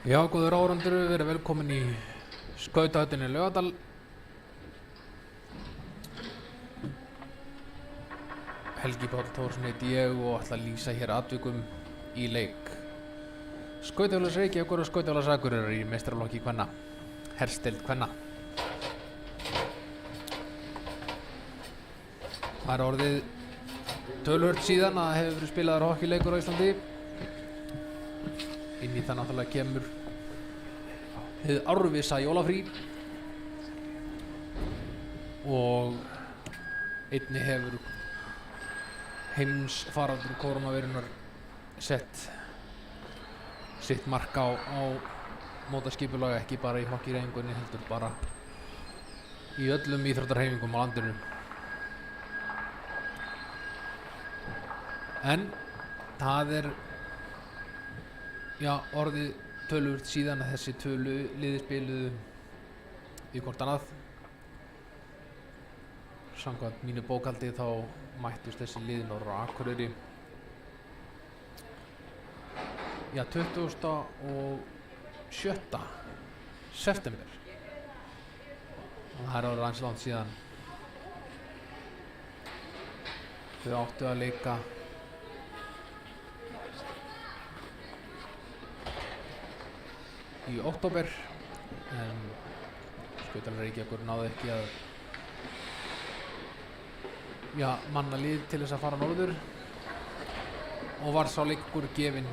Já, góður áhorfendur, verið velkomin í skautahöllina í Laugardal. Helgi Páll Thórsson heiti ég og ætla að lýsa hér atvikum í leik Skautafélags Reykjavíkur og Skautafélags Akureyrar í meistaraflokki kvenna, hersteild kvenna. Það er orðið töluvert síðan að hefur verið spilaður hokkíleikur á Íslandi. Inn í það náttúrulega kemur hið árvissa jólafrí og einnig hefur heimsfaraldur kórónuveirunar sett sitt mark á mótaskipulag, ekki bara í hokkíhreyfingunni heldur bara í öllum íþróttahreyfingum á landinu. En það er orðið töluvert síðan að þessi tvö liði spiluðu í hvort annað. Samkvæmt mínu bókhaldi þá mættust þessi lið Norður á Akureyri 27. september. Og það er orðið aðeins langt síðan. Þau áttu að leika í október en Skautafélag Reykjavíkur náði ekki að manna lið til þess að fara norður og var sá leikur gefinn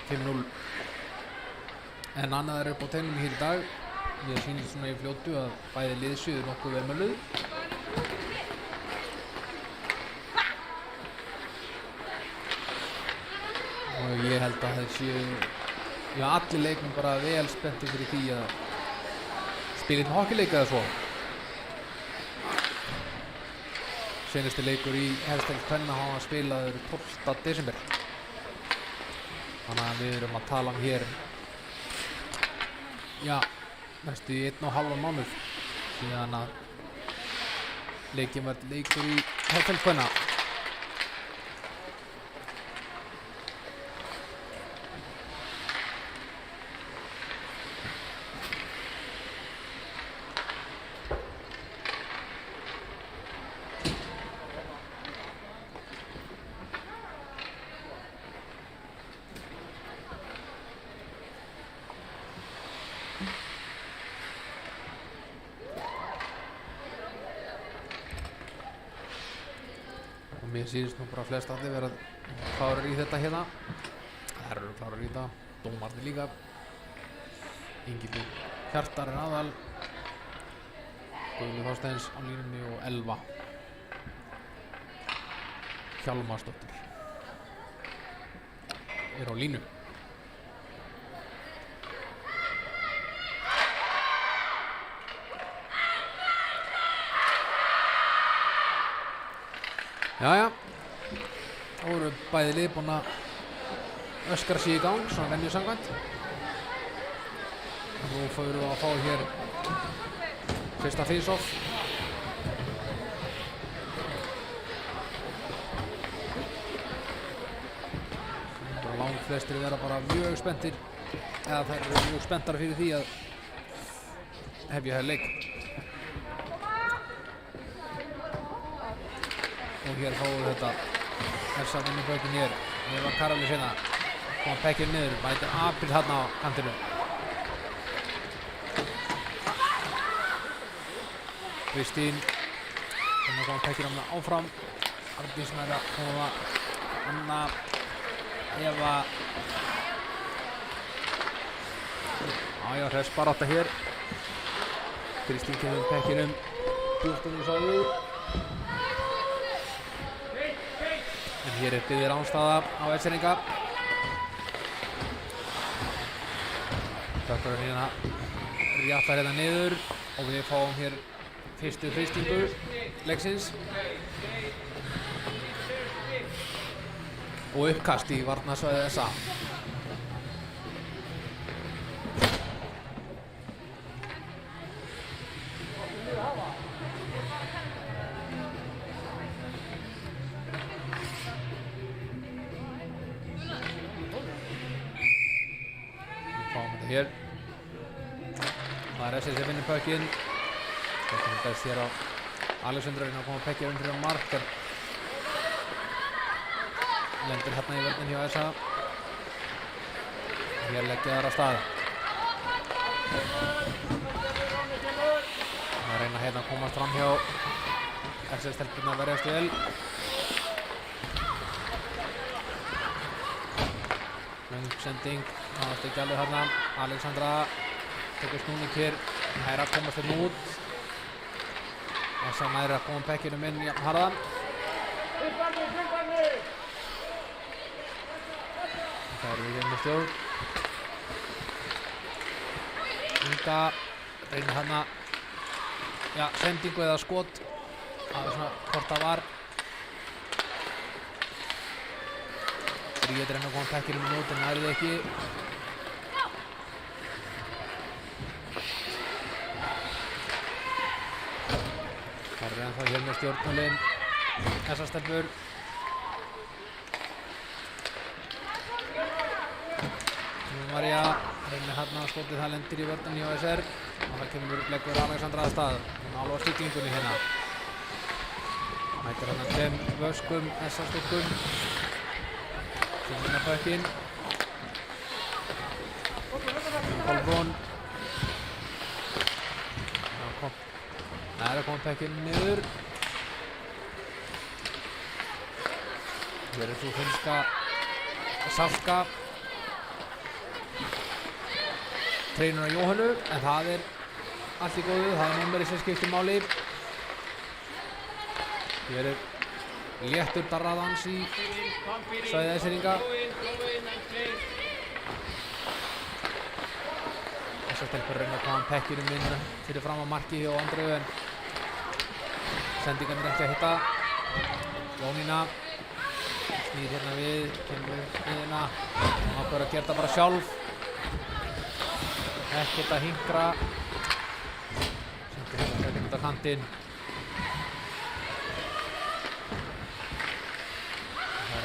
5-0. En annað er upp á teninum hér í dag. Mér sýnist svona í fljótu að bæði lið séu nokkuð vel með lið. Og ég held að það séu allir leikmenn bara vel spenntir fyrir því að spila einn hokkíleik eða svo. Seinasti leikur í hersteild kvenna hafa spilaður 12. desember. Þannig að við erum að tala hér næstu í 1,5 mánuð síðan að leikin var leikur í hersteild kvenna. Og mér sýnist nú bara flest allir vera klárir í þetta hérna. Það eru klárir í þetta, dómarnir líka. Ingibjörg Hjartar er aðal, Guðlaug Þorsteins á línunni og Elva Hjálmarsdóttir er á línu. Jæja, þá voru bæði lið búin að öskra sig í gang, svona venju samkvæmt. Og nú förum við að fá hér fyrsta face-off. Langt flestir vera bara mjög spenntir, eða þær eru mjög spenntar fyrir því að hefja hér leik. Og hér fáum við þetta hersafinn í bökin hér. Eva Karolís hérna, koma pekkir niður, bætir Apríl hérna á kantinu. Kristín, hérna koma pekkir hérna áfram. Arndís með það, koma Anna, Eva. Hress barátta hér. Kristín kemur pekkinum, bústunum sáðu. En hér er byggðir ánstaða á Ellseringa. Tökkurinn hérna rjáttar hérna niður og við fáum hér fyrstu freistingu leiksins. Og uppkast í varnarsvæði SA. Hér það er SS sem vinnur pökkinn. Þetta er best hér á Alexander að koma pekkir fyrir á mark en lendir hérna í vörnin hjá SA. Hér leggja þær af stað. Það reyna hérna að komast fram hjá SS-stelpurnar að verjast vel. Löng sending, náðast ekki alveg hérna. Alexandra tekur snúning hér, nær að komast hérna út. SA nær að koma pekkinum inn jafn harðan. Það er við með stjórn. Inga reynir hérna sendingu eða skot. Það er svona hvort það var. Bríet reyna að koma pekkinum inn út en það er það ekki. Það er ennþá hér með stjórnmálin. Þessar stelpur. María reynir hérna að skotið það lendir í vörðunni hjá SR og það kemur leggur Alexandra að stað. Hún álfa stillingunni hérna. Mætir hérna 5 vöskum SR-stúlkum sem vinna pökkinn. Kolbrún. Það er að koma pökkinn niður. Hér er svo finnska Salka. Treinur á Jóhannu, en það er allt í góðu, það er númerið sem skiptir máli. Hér er léttur darraðans í svæðið Eseringa. Þessar stelpur reyna að koma pekkinum inn fyrir fram á marki hjá Andreu, en sendingan er ekki að hitta. Jónína snýr hérna við, kemur við hérna, hún ákveður að gera þetta bara sjálf. Ekkert að hinkra. Sendir hérna pekkin út á kantinn. Það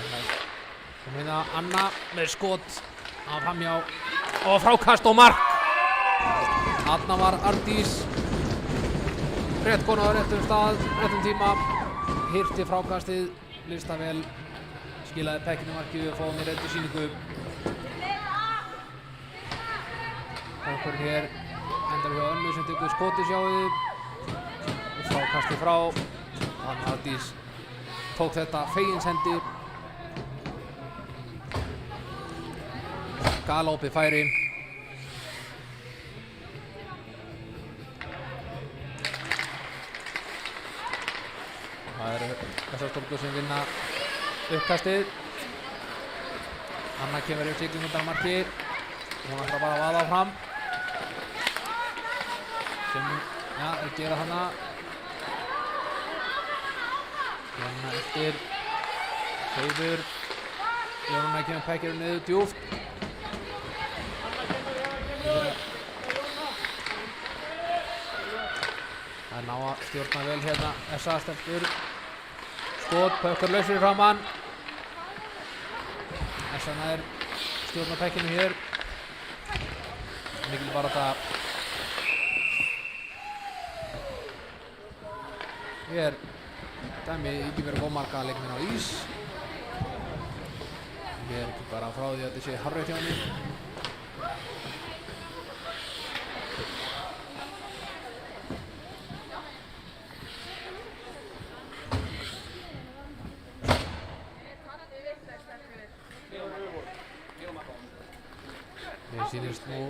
er hérna Anna með skot af framhjá og frákast og mark. Þarna var Ardís rétt kona á réttum stað, réttum tíma, hirti frákastið, lista vel, skilaði pekkinu markið og fáum í réttu sýningu. Okkur hér endar hjá Önnu sem tekur skotið sjáuði og frákastið frá. Þannig að Ardís tók þetta feginshendi. Galopið færi. Það eru þessar stúlkur sem vinna uppkastið. Anna kemur upp sigling undan marki. Hún ætlar bara að vaða fram. Sem er gera hana. Hérna eftir. Heiður. Jónanna kemur pekkirinn niður djúpt. Það er ná að stjórna vel hérna SA-stelpur. Skot, pökkar lausir framann. SA nær stjórna pekkinu hér. Mikil barátta. Hér dæmi Ingibjörg Ómarka leikminn á ís. Ég er ekki bara frá því að þetta sé harrið hjá henni. Mér sýnist nú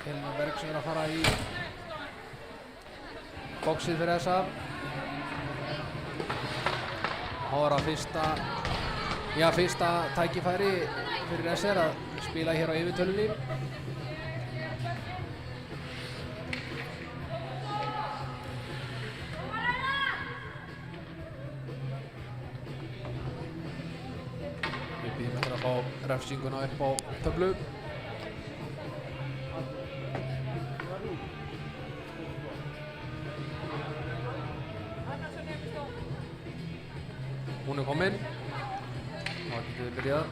Helena Berg sem er að fara í boxið fyrir þessa. Hóra fyrsta tækifæri fyrir SR að spila hér á yfirtölunni. Við býðum eftir að fá refsinguna upp á töflu. Hún er komin. Þá getum við byrjað.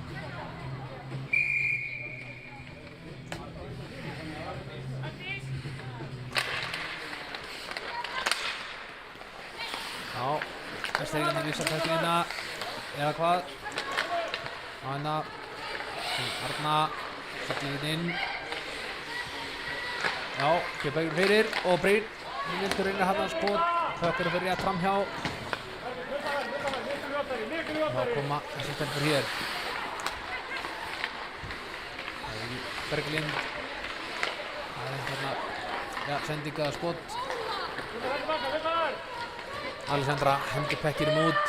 Steigandi vissa pökkinina eða hvað. Á hérna Arna sýttir inn. Já, Pökkur fyrir og Brynhildur reynir hann að skot. Pökkur fyrir rétt framhjá. Þá koma þessi stelpur hér. Berglind. Það hérna, ja, sending eða skot. Alessandra hendur Pekkinum út.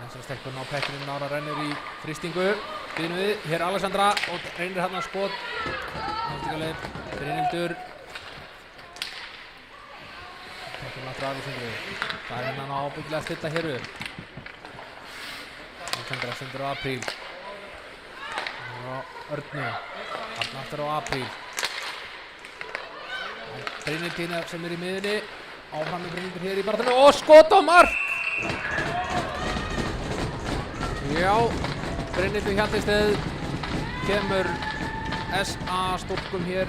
Þessar stelpur ná Pekkinum, Nára rennur í frystingu. Byrjum við, hér Alessandra og reynir hann að skot. Náttúrulega Brynhildur. Pekkinum aftur Alessandru. Það hérna ná ábyggilega að stilla hér upp. Alessandra sendur á Apríl. Á Örnu. Þarna aftur á Apríl. Brynhildur sem í miðunni. Áfram með Brynhildur hér í barðinu og skot á mark! Já, Brynhildur Hjalteisteð kemur SA stúlkum hér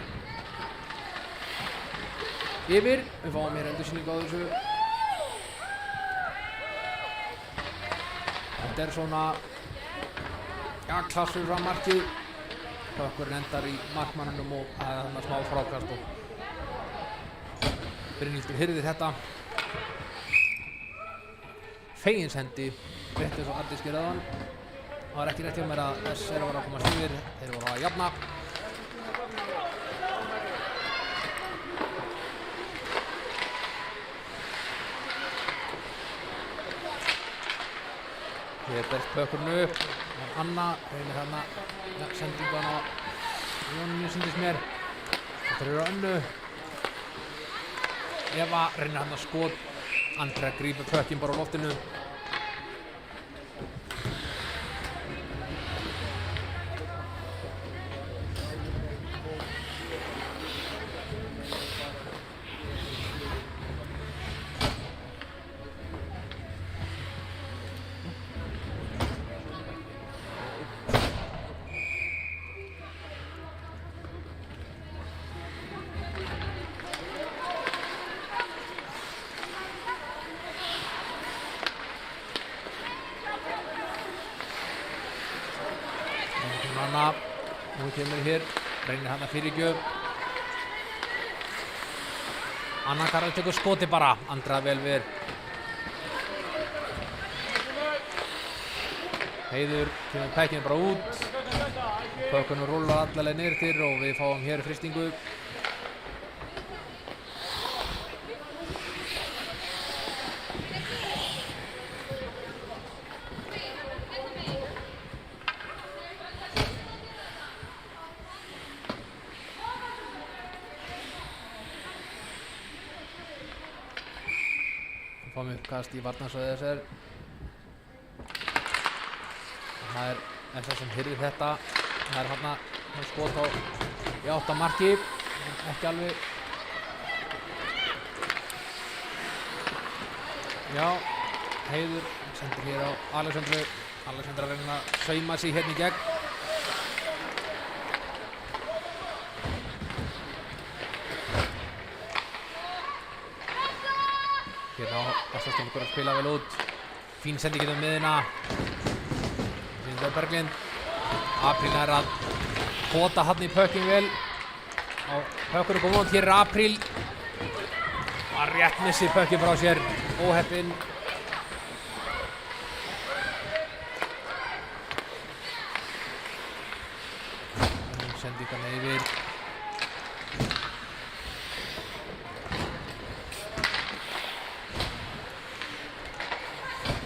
yfir. Við fáum hér endursýningu á þessu. Þetta svona, ja, klassur frá markið. Pökkurinn endar í markmannunum og það þarna smá frákast og Brynhildur hirðir þetta. Feginshendi, rétt eins og Arndís gerði áðan. Það var ekki rétt hjá mér að SR var að komast yfir, þeir voru að jafna. Hér berst Pökkurinn upp, Anna reynir hérna, ja, sendingu hann á Jóninni sýndist mér. Þetta eru Önnu. Eva reynir hann að skot. Andrea grípur Pökkinn bara á loftinu. Anna, hún kemur hér, reynir hann að fyrirgjöf. Anna Karol tekur skoti bara, Andra vel við. Heiður kemur Pekkin bara út. Pökkunum rúlar allalega niður til og við fáum hér frystingu. Fáum uppkast í varnarsvæði SR. Það er SR sem hirðir þetta. Það er hérna skot á í átt á marki. Ekki alveg. Já, Heiður sendir hér á Alexandru. Alexandra reynir að sauma sig hérna í gegn. Hérna á Þessastum ykkur að spila vel út. Fín sending um miðina. Sýndur Berglind. Apríl er að pota hann í Pökkinn vel. Pökkur er komið út. Hér er Apríl. Og rétt missir Pökkinn frá sér. Óheppinn. Sendingarna yfir.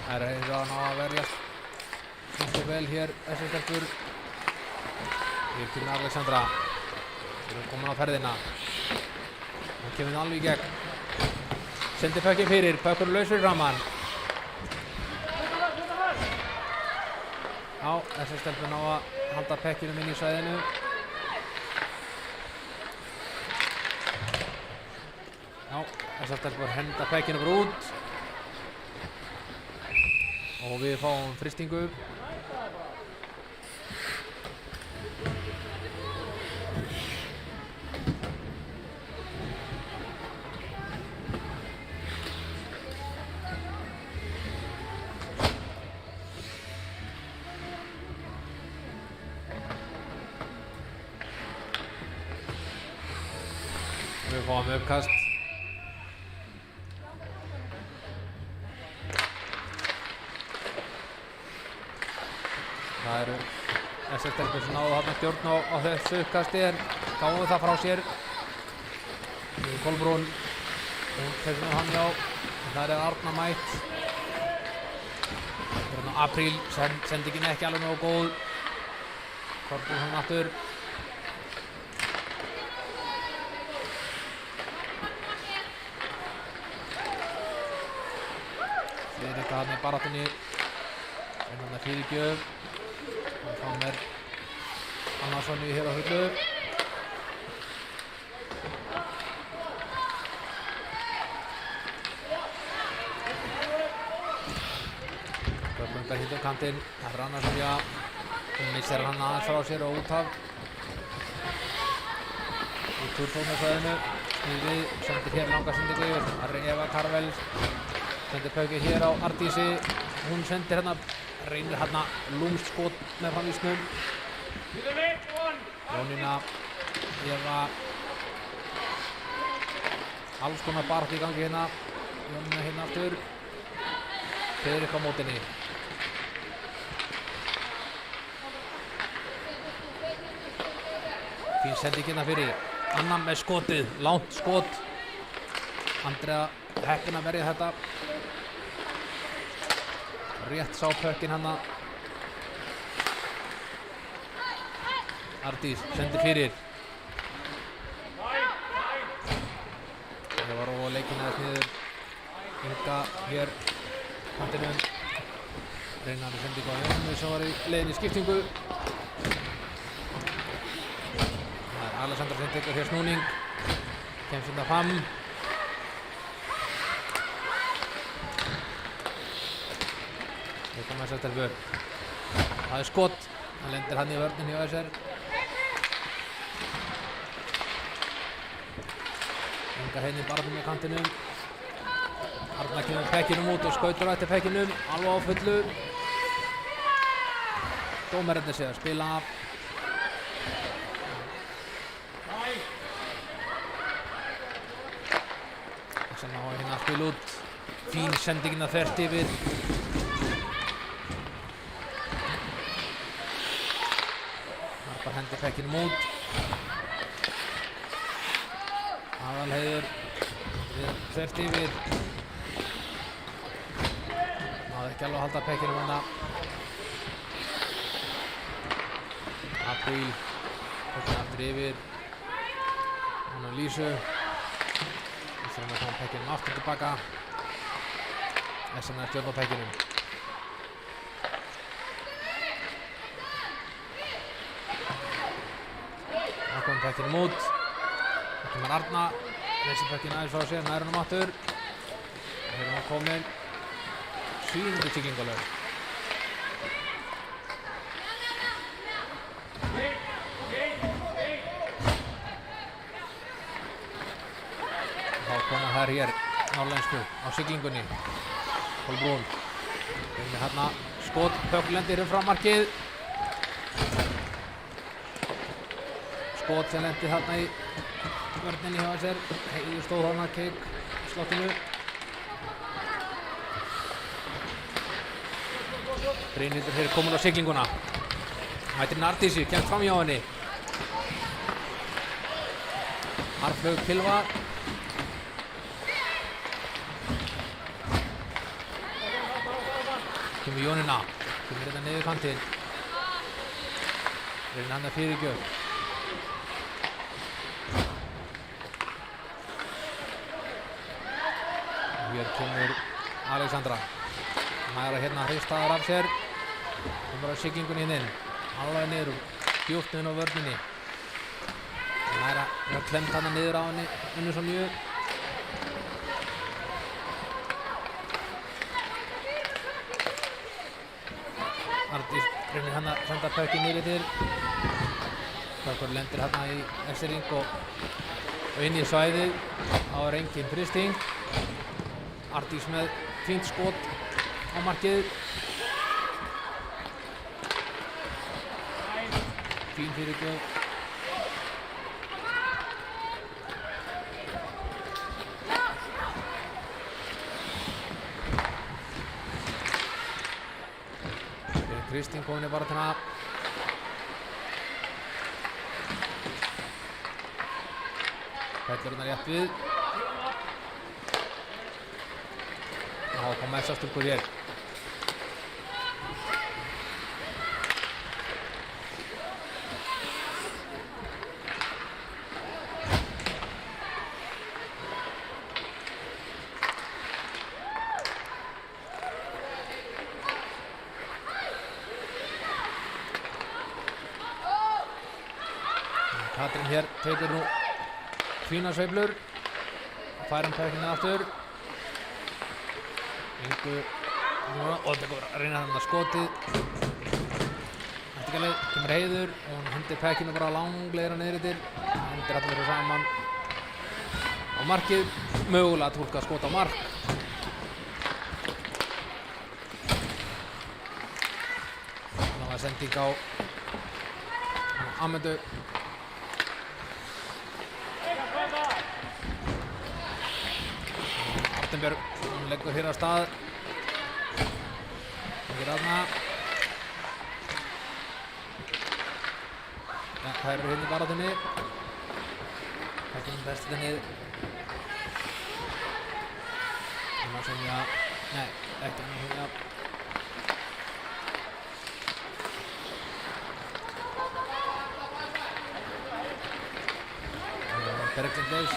Það er að ná að verjast svolítið vel hér, þessi stelpur. Hér kemur Alexandra. Við erum komin á ferðina. Hún kemur alveg í gegn. Sendir Pökkinn fyrir, Pökkur lausur framan. Já, þessi stelpur ná að halda Pekkinum inn í svæðinu. Já, þessar stelpur henda Pekkinum bara út. Og við fáum frystingu. Við fáum uppkast. Það eru þessar stelpur sem náðu þarna stjórn á þessu uppkasti en gáðu það frá sér. Kolbrún, hún fyrir hann hjá. Það er Arna mætt. Það er hérna Apríl, sendingin ekki alveg nógu góð. Kolbrún hann aftur. Friðrika hann í baráttunni. En hann er fyrirgjöf. Hann fá með Annarssoni hér á hullu. Börnungar hýttu kantinn. Það er Annarsson, já. Hún missir hann aðeins frá sér og út af. Út úr sóknarsvæðinu. Snýr við, sendir hér langa sendingu yfir. Það er Eva Karvel. Sendir paukið hér á Ardísi. Hún sendir hérna, reynir hérna lúmst skot með framvísnum. Jónína, Eva. Alls konar baráttu í gangi hérna. Jónína hérna aftur. Friðrik á mótinni. Fín sending hérna fyrir. Anna með skotið, langt skot. Andrea heppin að verja þetta. Rétt sá pökkinn hana. Ardís sendir fyrir. Það var og leikinn aðeins niður. Inga hér kantinum. Reynandi sendingu á Jónu sem var í leiðinni skiptingu. Það er Alessandra sem tekur hér snúning. Kemst þetta fram. Með þessar stelpur. Það er skot. Hann lendir hann í vörnin hjá SR. Inga hérna í baráttunni með kantinum. Arna kemur pekkinum út og skautur eftir pekkinum. Alveg á fullu. Dómararnir séu að spila. Þess vegna á hérna að spila út. Fín sendingin að þvert yfir. Hendi pekkinum út. Aðalheiður þvert yfir. Náði ekki alveg að halda pekkinum hana. Apríl pekkin aftur yfir. Hún á Lísu. Við þurfum að koma pekkinum aftur tilbaka. SN er stjórn á pekkinum. Kom pekkinum út. Það kemur Arna. Leysir pekkinu aðeins frá sér, nær honum aftur. Hér er hann komin. 7. siglingalög. Þá koma þær hér norðlensku á siglingunni. Kolbrún. Reynir hérna skot, pökk lendir fram markið. Skot sem lendi þarna í vörninni hjá SR. Heiður stóð þarna keik slottinu. Brynhildur hér komin á siglinguna. Mætir Ardísi, kemst fram hjá henni. Harflaug Pilva. Kemur Jónína. Kemur þetta niður kantinn. Reynir hann að fyrirgjöf. Hér kemur Alexandra. Næra hérna hristaðar af sér. Kemur á siglingunni inn. Alveg niður úr. Djúpt niður á vörninni. Næra klemt hana niður á henni. Unnur svo mjög. Ardís reynir hann að senda pökki niður til. Pökkur lendir hérna í Essering og inn í svæðið. Þá er engin frysting. Ardís með fínt skot á markið. Fín fyrirgjöf. Kristín komin í baráttuna. Fellur hérna rétt við. Já, kom messastúlkur hér. Katrín hér tekur nú fínar sveiflur. Fær hann pökkinu aftur. Ingu og þetta að reyna hann að skotið. Eftirgjalið kemur Heiður og hún hendir pökkinu bara langleira niður yfir. Hendir allir fyrir saman á markið. Mögulega að túlka skot á mark. Það var sending á Amundu. Artenbjörg, hún leggur hér á stað. Hér aðna. Ja, það eru hérna í baráttunni. Ekki hún best þetta niður. Þannig að Sonja, nei, ekki hann Sonja. Berglind Leifs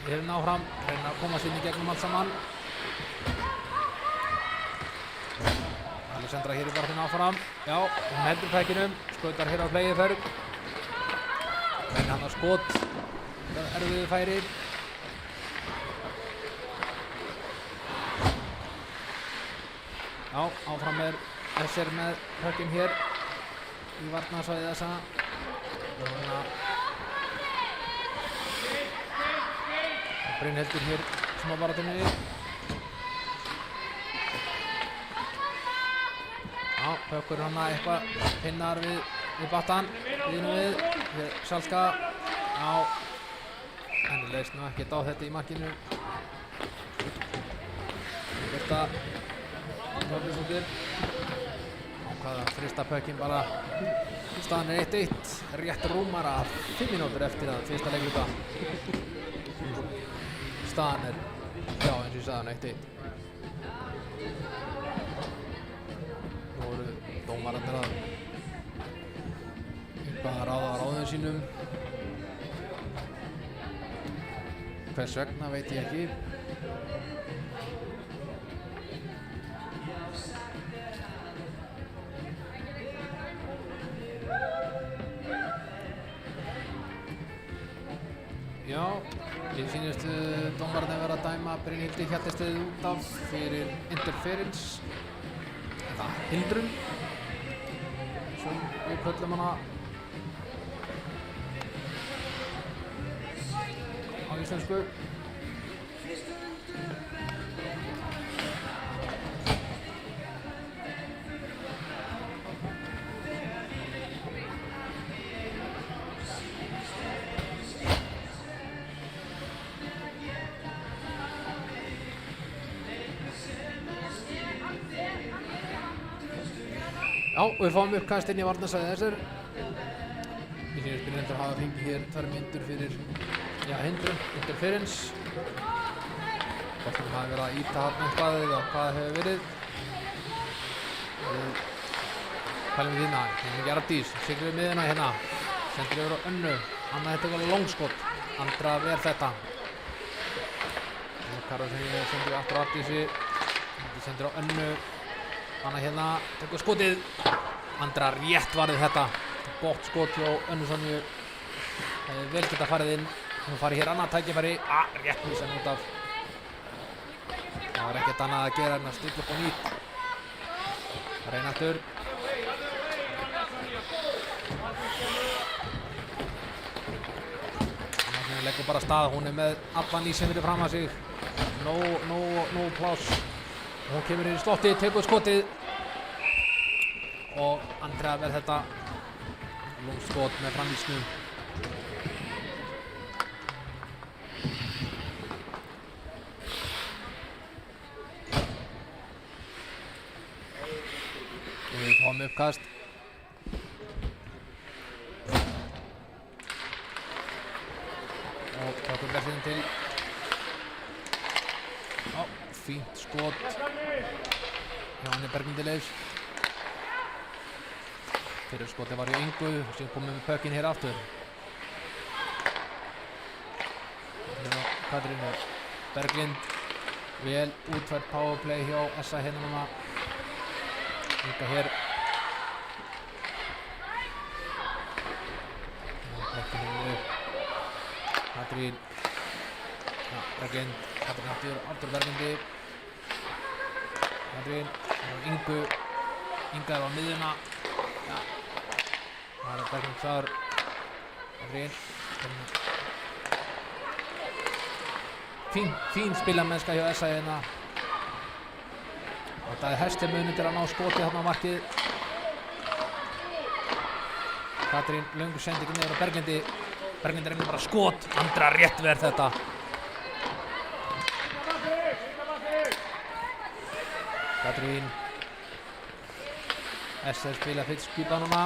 hérna áfram, reyna að koma sér í gegnum allt saman. Alexandra hér í baráttunni áfram. Já, hún heldur pækinum, skautar hér á fleygiferð. Reyna hann að skot, erfiðu færi. Já, áfram er SR með pækin hér í varnarsvæði þessa. Brynhildur hér sem á baráttunni. Já, pökkur hana eitthvað pinnar við battan. Líðinu við. Hér Salska. Já. Henni leist nú ekkert á þetta í markinu. Birta. Hafliðsdóttir. Ákvað að þrista pökkinn bara. Staðan er 1-1. Rétt rúmar að 5 mínútur eftir að fyrsta leikluta. Staðan er, já eins og ég sagði hann 1-1. Nú voru dómararnir að eitthvað að ráða ráðum sínum. Hvers vegna veit ég ekki. Já, ég finnst dómararnir vera að dæma Brynhildi Hjaltested út af fyrir interference eða hindrun sem við köllum hana á íslensku. Já, við fáum uppkast inn í varnarsvæði þessar. Mér finnst Brynhildur hafa fengið hér 2 mínútur fyrir, já, hindrun, interference. Hvort hún hafi verið að ýta þarna eitthvað eða hvað það hefur verið. Pælum við þína, hérna ekki Ardís, siglir við miðuna hérna. Sendir yfir á Önnu, Anna þetta eitthvað langskot. Andra ver þetta. Karolsen sendir við aftur á Ardísi. Þetta sendir á Önnu. Anna hérna, tekur skotið. Andra rétt varðið þetta. Gott skot hjá Önnu Sonju. Hefði vel geta farið inn. Hún farið hér annað tækifæri. Rétt mísan út af. Það var ekkert annað að gera en að stilla upp á nýtt. Reyna aftur. Anna Sonju leggur bara stað. Hún er með allan ísinn fyrir fram að sig. Nó pláss. Hún kemur inn í slottið, tekur skotið og Andrea verð þetta lungskot með framvísnum. Og við fáum uppkast. Og tökum Berglindi til. Fínt skot hjá henni Berglindi Leifs. Fyrir skotið var hjá Ingu sem komið með pökkinn hér aftur. Hérna Katrínu Berglind. Vel útfært powerplay hjá SA hérna núna. Inga hér. Pökkinn hérna upp. Katrín. Berglind. Katrín aftur Berglindi. Katrín. Ingu. Inga er á miðjuna. Það er Berglind þar. Katrín. Fín spilamennska hjá SA hérna. Þetta er hestimuni til að ná skoti þarna á markið. Katrín löngu sendi ekki niður á Berglindi. Berglindi reynir bara skot. Andra rétt verð þetta. Katrín. SA spila fyrst skipa núna.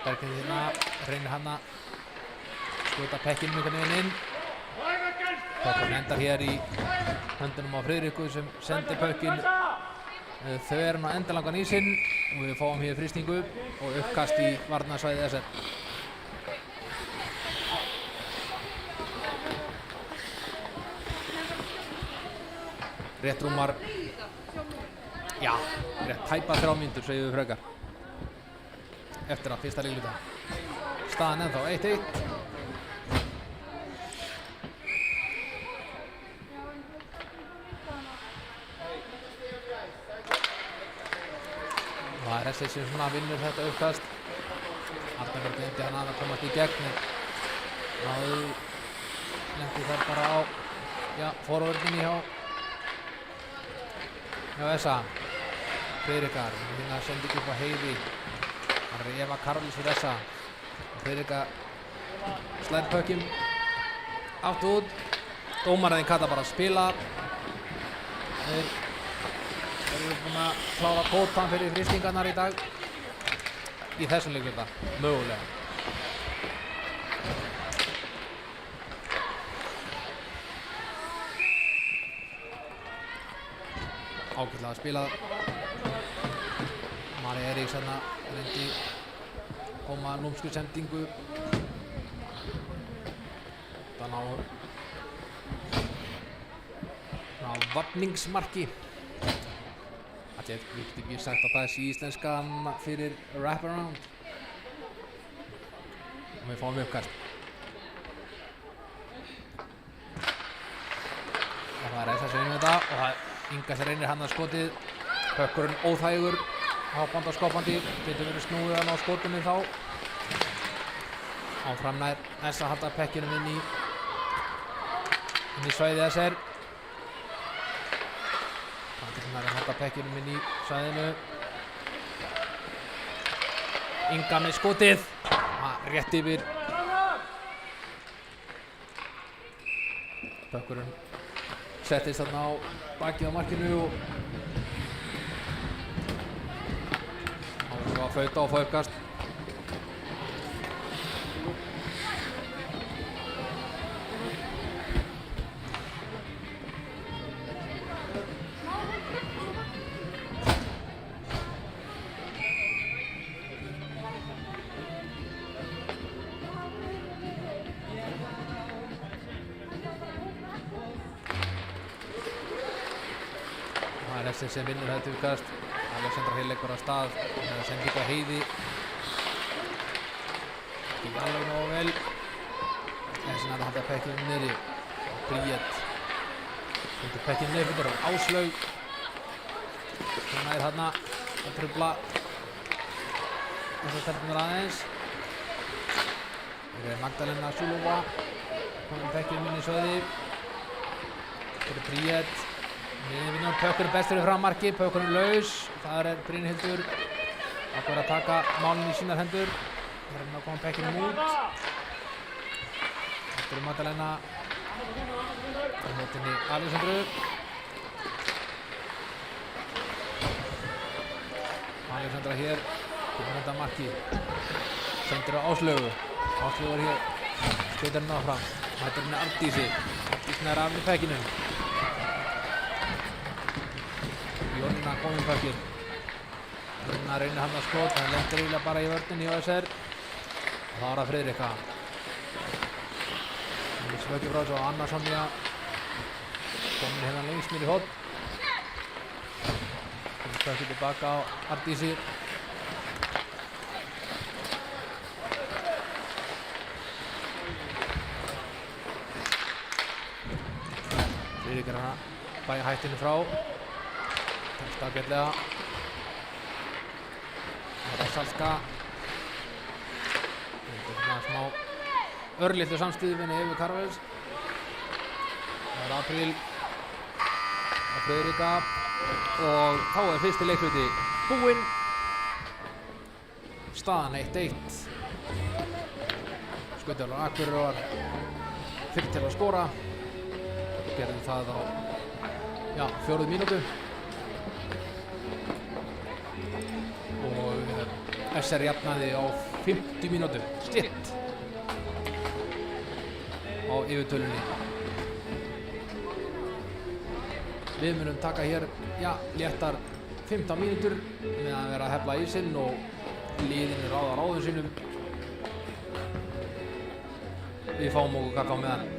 Berglindi hérna. Reynir hana. Skjóta pekkinn mjög veginn inn. Pökkinn endar hér í höndunum á Friðriku sem sendir pökkinn þveran á endalangan ísinn og við fáum hér frystingu og uppkast í varnarsvæði SR. Rétt rúmar, já, rétt tæpa 3 mínútur segjum við frekar eftir að fyrsta leikluta. Staðan ennþá 1-1. Það er þessi sem svona vinnur þetta uppkast. Arnarberg reyndi hann að komast í gegn en náðu lendi þar bara á forvörninni hjá SA. Friðrikar, hérna sendi ekki upp á Heiði. Það er Eva Karlis fyrir SA. Friðrika slær pökkinn átt út. Dómarinn kalla bara að spila. Þeir eru búin að klára kvótann fyrir frystingarnar í dag í þessum leikluta, mögulega. Ágætlega spilað. Mari Eiríks hérna reyndi koma númsku sendingu. Það ná vafningsmarki. Ég get ekki sagt að það sé íslenskan fyrir wraparound. Og við fáum uppkast. Og það er SA sem vinnur þetta og það er Inga sem reynir hann að skotið. Pökkurinn óþægur, hoppandi og skoppandi. Getur verið snúið hann á skotinu þá. Áfram nær SA halda pekkinum inn í svæði SR. Það er að halda pekkinum inn í svæðinu. Inga með skotið. Rétt yfir. Pökkurinn settist þarna á bakið á markinu og að flauta og fá uppkast. Sem vinnur þetta uppkast. Alexandra Hill leggur af stað. Það er sending á Heiði. Ekki alveg nógu vel. Þessin að halda pekkinum niðri. Bríett. Hundur pekkinum niður fyrir Áslaug. Svona er þarna að trufla þessar stelpunar aðeins. Hér er Magdalena Sulova. Komum pekkinum inn í svæði. Hér er Bríett. Við vinnum Pökkurinn best fyrir frammarki, Pökkurinn laus. Það er Brynhildur að vera að taka málinn í sínar hendur. Það er að koma pekkinum út. Þetta er Magdalena á mótinni Alexandru. Alexandra hér kemur þetta marki, sendir á Áslaugu er hér, skautar henni áfram, hættir henni Arndísi nær af með pekkinum, Jonna komin pekkin, Jonna reynir hann að skot, hann lendir eiginlega bara í vörninni hjá SR og þá er það Friðrika, hann er svökið frá þessu og Anna Sonja komin hérna lengst mér í hótt, Spökkur tilbaka á Arndísi, Friðrikar hann að bæja hættinu frá, tekst ágætlega, það er Salska, þetta er svona smá örlitlu samstíðvinni yfir Karvels, það er Apríl og Friðrika og þá er fyrsti leikluti búinn, staðan 1-1, Skautafélag Akureyrar var fyrr til að skora, gerði það á 4. mínútu og SR jafnaði á 50 mínútu, slétt á yfirtölunni. Við munum taka hér, léttar 15 mínútur með að vera að hefla ísinn og liðinu ráða ráðum sínum. Við fáum okkur kaffi á meðan.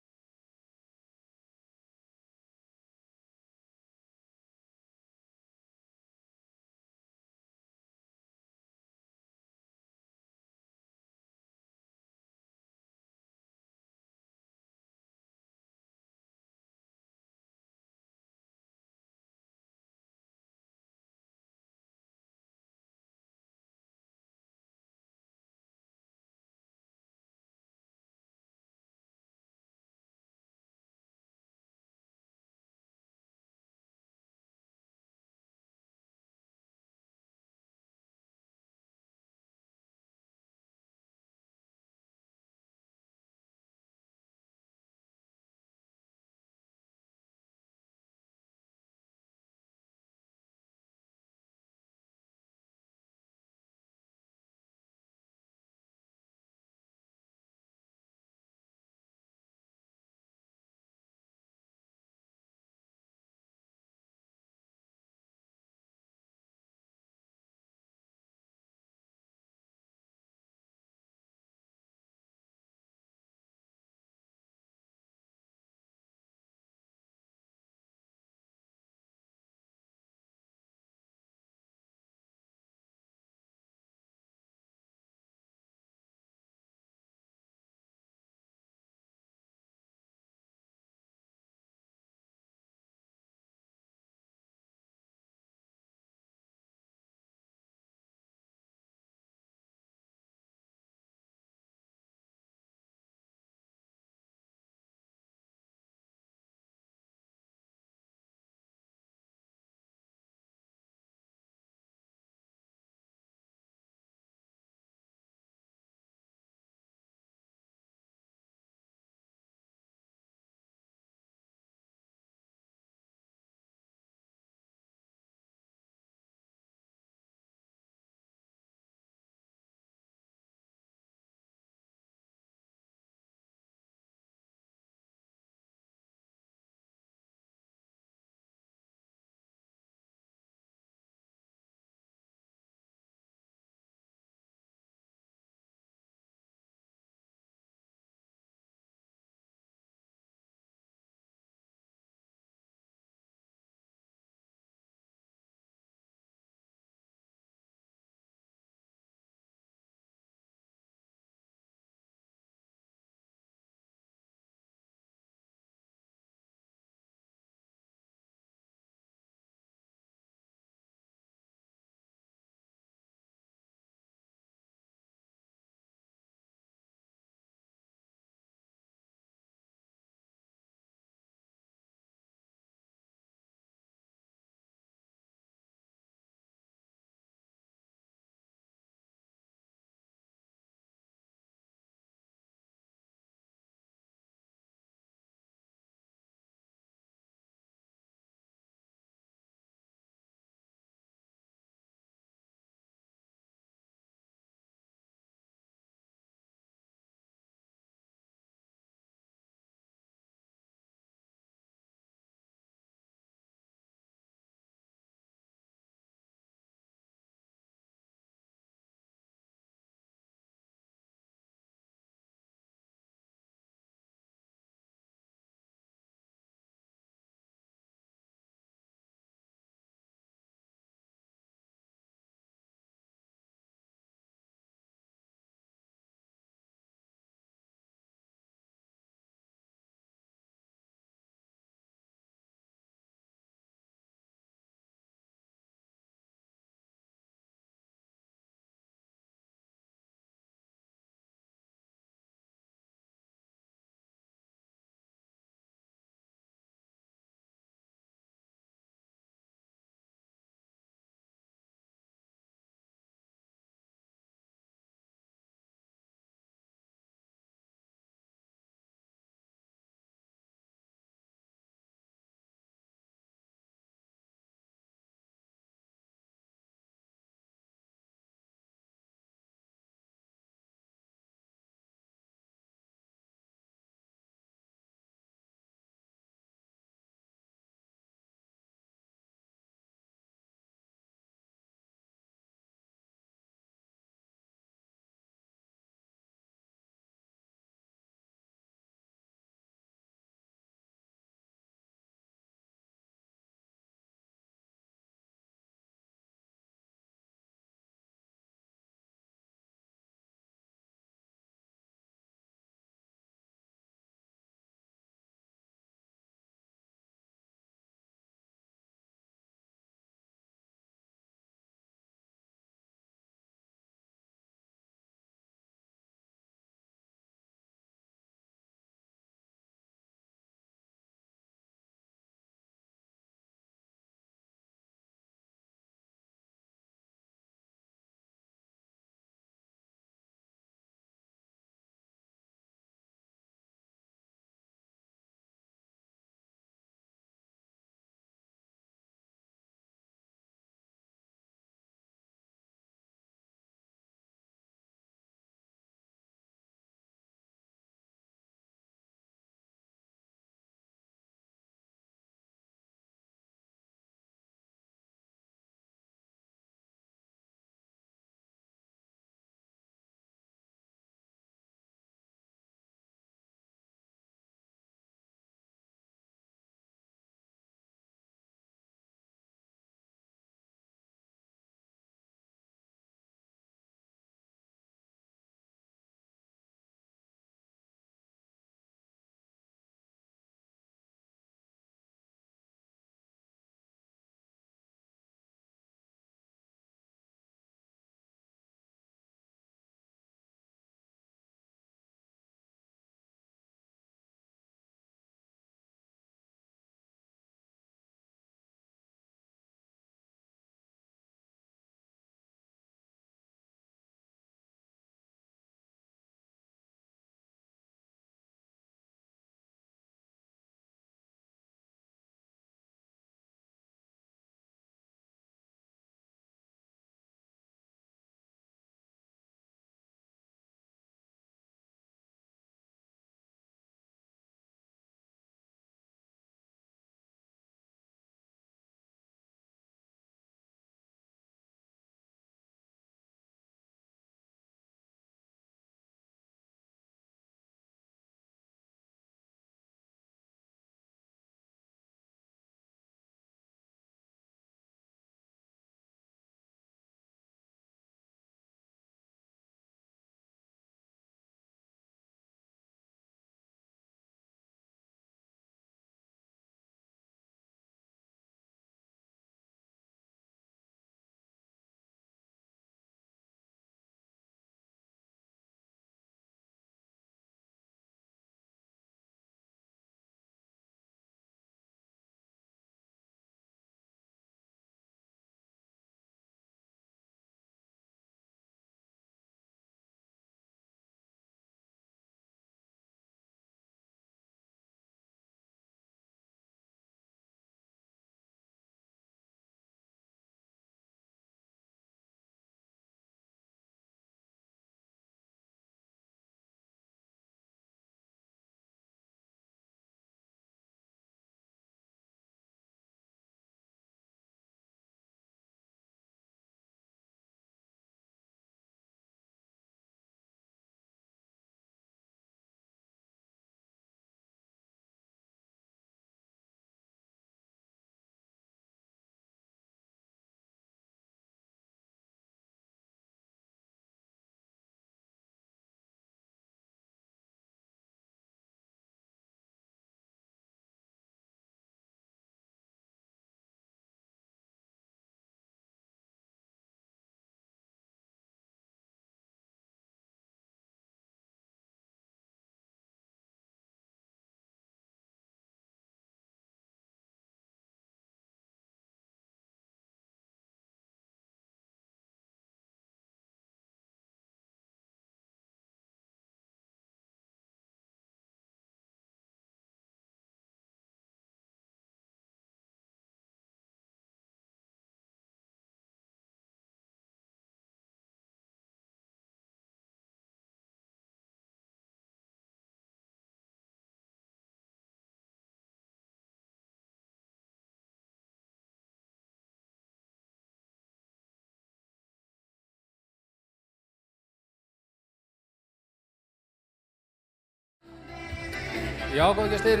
Já, góði gestir,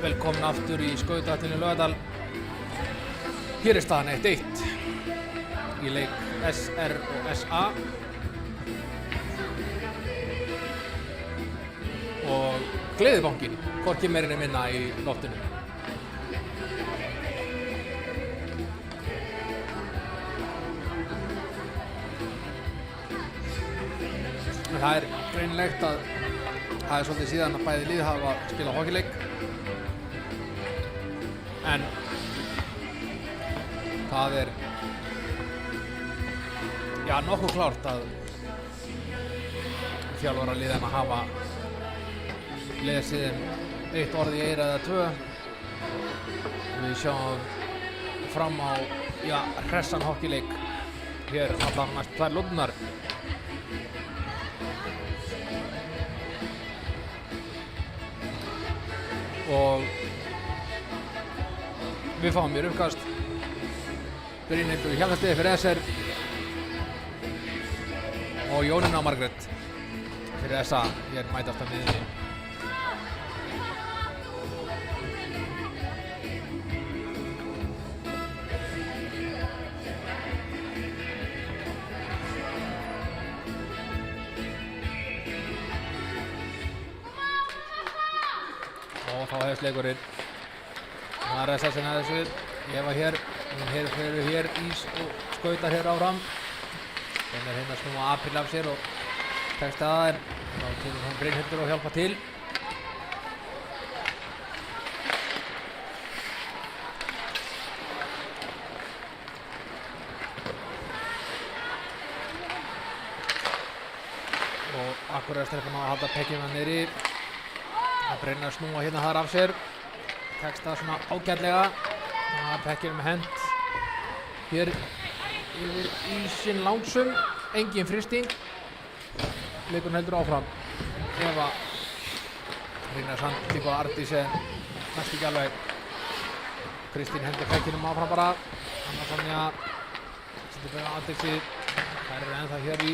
velkomin aftur í Skautavatninu Laugardal. Hér er staðan 1-1 í leik SR og SA og Gleðibankinn, hvorki meira né minna í loftinu. En það er greinilegt að það er svolítið síðan að bæði lið hafa spilað hockeyleik, en það er nokkuð klárt að þjálfaraliðin að hafa lesið eitt orð í eyra eða tvö. Við sjáum fram á hressan hockeyleik hér allan næstu 2 lónnar. Og við fáum mér uppkast. Brynhildur Hjaltastið fyrir SR og Jónína Margrét fyrir SA hér mætast á miðjunni. Og þá hefst leikurinn. Það er SS að þessu. Eva hér, hún hér ís og skautar hér áfram. Þeim er hérna að snúa April af sér og tekst að en þá kemur hún Brynhildur og hjálpa til. Og akkur er stelpan á að halda pekkjuna niðri. Það reynir að snúa hérna þar af sér. Tekst það svona ágætlega. Pekkjunum með hent. Hér yfir ísinn langsum. Engin frysting. Leikurinn heldur áfram. Eva reynir að sandlíka Ardís en næst ekki alveg. Kristín hendur pekkjunum áfram bara. Anna Sonja setur bara Ardísi. Það eru ennþá hér í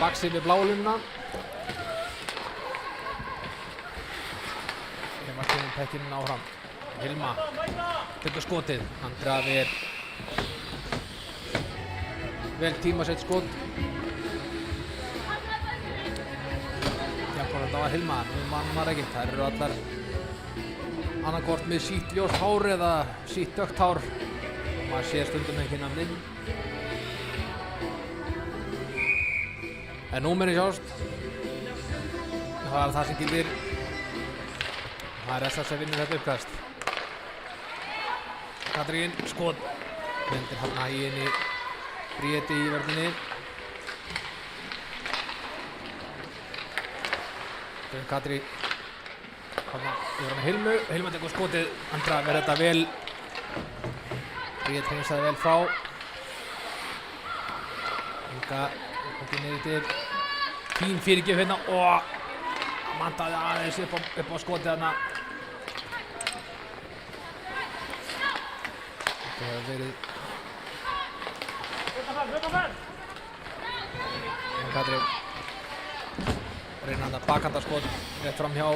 baksi við blálunna. Eva kemur pekkjunum áfram. Hilma tekur skotið. Andrea vel tímasett skot. Hvort þetta var Hilma, nú mann maður ekki. Þær eru allar annarkvort með sítt ljóst hár eða sítt dökkt hár. Maður sér stundum ekki nafnin. En númerið sjást. Það er það sem gildir. Það er SS að vinna þetta uppkast. Katrín, skot. Lendir hérna í henni Bríeti í vörninni. Katrín hérna yfir hann Hilmu. Hilma tekur skotið. Andra verður þetta vel. Bríeti hreinsaði vel frá. Inga ekki niður til. Fín fyrirgjöf hérna og mandaði aðeins upp á skotið hérna. Það hefur verið Katrín reynandi að bakhandarskot rétt fram hjá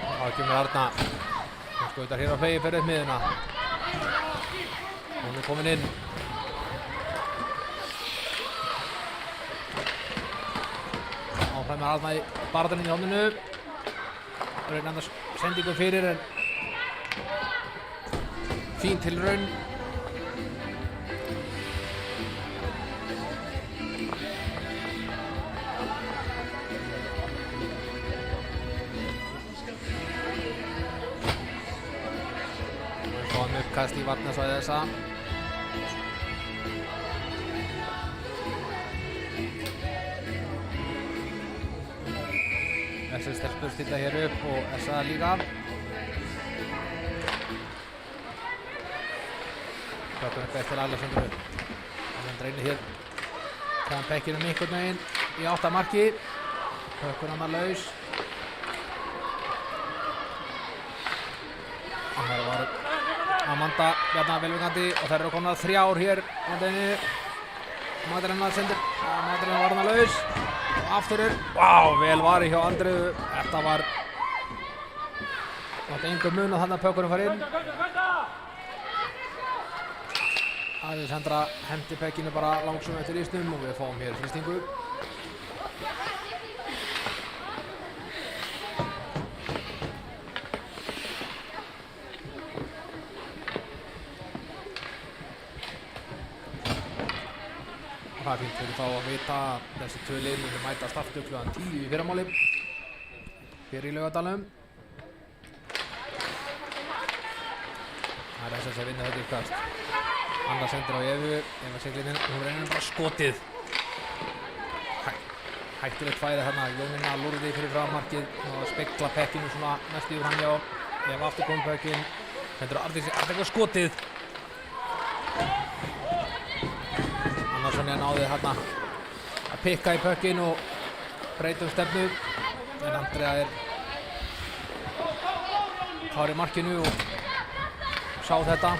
þá kemur Arna hún skautar hér á flegi fyrir upp miðuna hún er komin inn áfram með Arna í barðaninn í hóndinu reynandi sendingu fyrir en fín tilraun. Fáum uppkast í varnarsvæði SA. SS stelpur stilla hér upp og SA líka. Köpun upp eftir Alessandru. Alessandru reynir hér. Kæðan bekkjunum einhvern veginn í 8 marki. Köpun hann að laus. Það var Amanda Bjarnar velvingandi og þær eru konar 3 hér á deginu. Magdalena sendir, Magdalena varnarlaus og aftur vel varið hjá Andreu. Þetta var engur mun að þarna pökkurinn fara inn. Alessandra hendi pekkinu bara langsum eftir ísnum og við fáum hér fristingu. Það fínt fyrir þá að vita að þessi 2 lið munu mætast aftur kl. 10 í fyrramáli hér í Laugardalnum. Það SS að vinna þetta uppkast. Anna sendir á Evu, Eva Siglininn, hún reynir bara skotið. Hættulegt færi þarna, Jónína lúrði fyrir frammarkið og spekla pekkinu svona mest yfir hann hjá. Eva aftur kom pekkin, sendir á Arndísi skotið. Sonja náði hérna að pikka í pökkin og breyta stefnu en Andrea klár í markinu og sá þetta.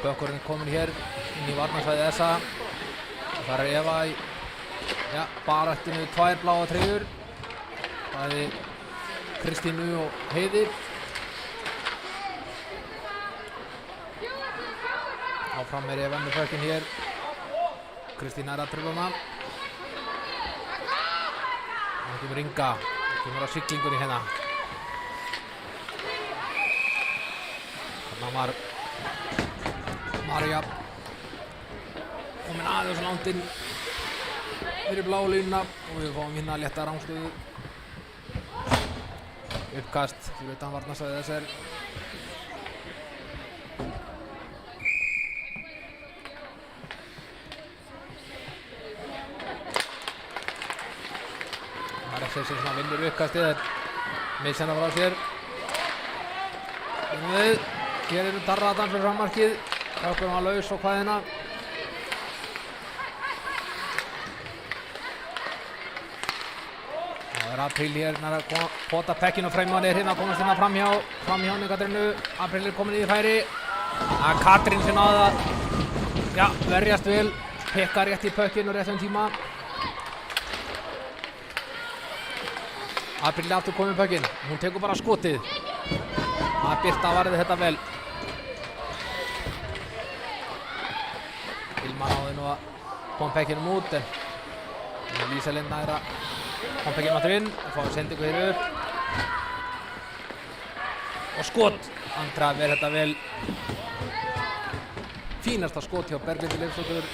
Bökkurinn kominn hér inn í varnarsvæði þessa og þar Eva í baráttinu 2 bláa treyjur, bæði Kristínu og Heiði. Áfram Eva með pökkin hér. Kristína að trufla hana. Það kemur Inga, kemur á siglingunni hérna. Þarna var Marja komin aðeins langt inn fyrir bláu línuna og við fáum hérna létta rangstöðu. Uppkast fyrir utan varnarsvæði þessar. Sem svona vinnur uppkastið en missenna frá sér. Hér Darratan fyrir frammarkið. Pökkurinn var laus á kvæðina. Það Apríl hér að pota pekkinu og Freymann hérna að komast hérna framhjá Katrínu. Apríl komin í færi. Það Katrín sem náði að verjast vel. Pekka rétt í pökkinu rétt tíma. Apríl aftur komið pökkinn, hún tekur bara skotið. Það Birta varði þetta vel. Hilma náði nú að koma pekkinum út en Lísa Linda að koma pekkinum aftur inn og fáið sendingu hér upp. Og skot! Andra verði þetta vel. Fínasta skot hjá Berglindi Leifsdóttur.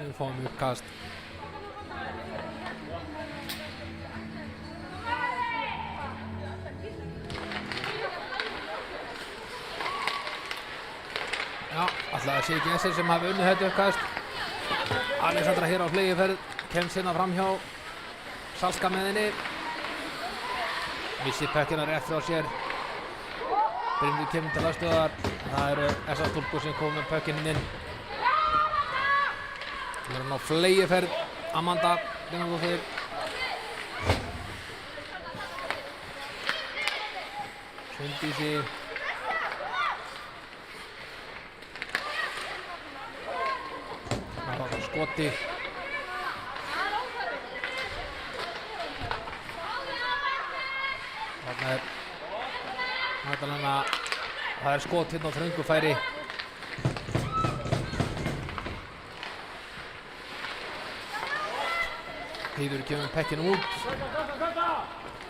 Við fáum uppkast. Alltaf það sé ekki Essel sem hafi unnið þetta uppkast. Alessandra hér á flegiferð, kemst hérna fram hjá Salska með henni. Missir pökkina rétt frá sér. Bryndur kemur til aðstöðar. Það eru þessar stúlkur sem kom með pökkinn inn. Það er á flegiferð, Amanda Bjarnadóttir. Svindísi. Það var skoti. Þarna Magdalena. Það er skot hérna á þröngu færi. Heiður kemur pekkinu út.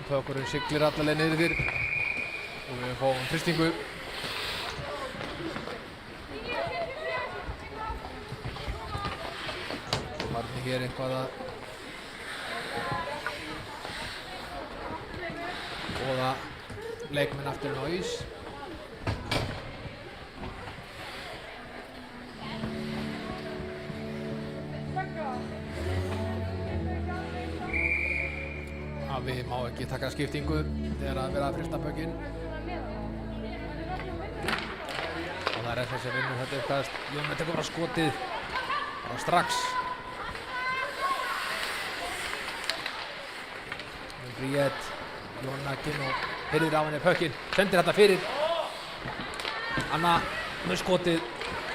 Pökkurinn siglir allavega niður fyrr. Og við fáum frystingu. Varni hér eitthvað að boða leikmenn aftur inn á ís. Við má ekki taka skiptingu þegar að vera að frysta pökkinn. Það er þessi vinnur þetta uppkast. Jónni tekur bara skotið bara strax. Bríett, Jónakin og heyrðir af henni pökkinn. Sendir þetta fyrir. Anna með skotið.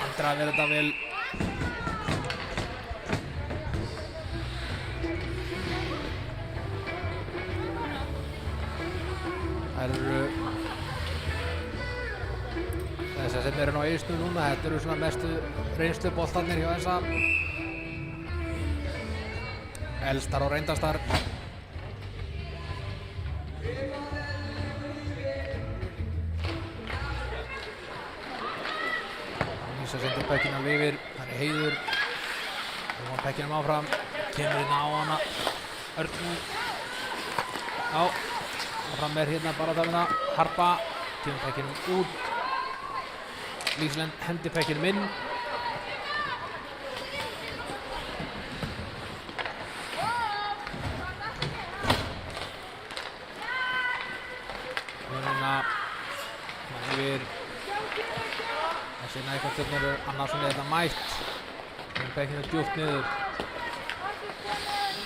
Andra verður þetta vel. Það eru þessar sem eru ná ystu núna. Þetta eru svona mestu reynslu boltarnir hjá þessa elstar og reyndastar. Nísa sendir pökkinn alveg yfir. Það er Heiður. Það var pökkinum áfram. Kemur inn á hana. Örn. Já. Áfram er hérna bara þarna. Harpa. Kemur pökkinum út. Lísland hendir pökkinum inn. Yfir þessi nækastöfnur eru Annarsson er þetta mætt. Pökkinu djúpt niður.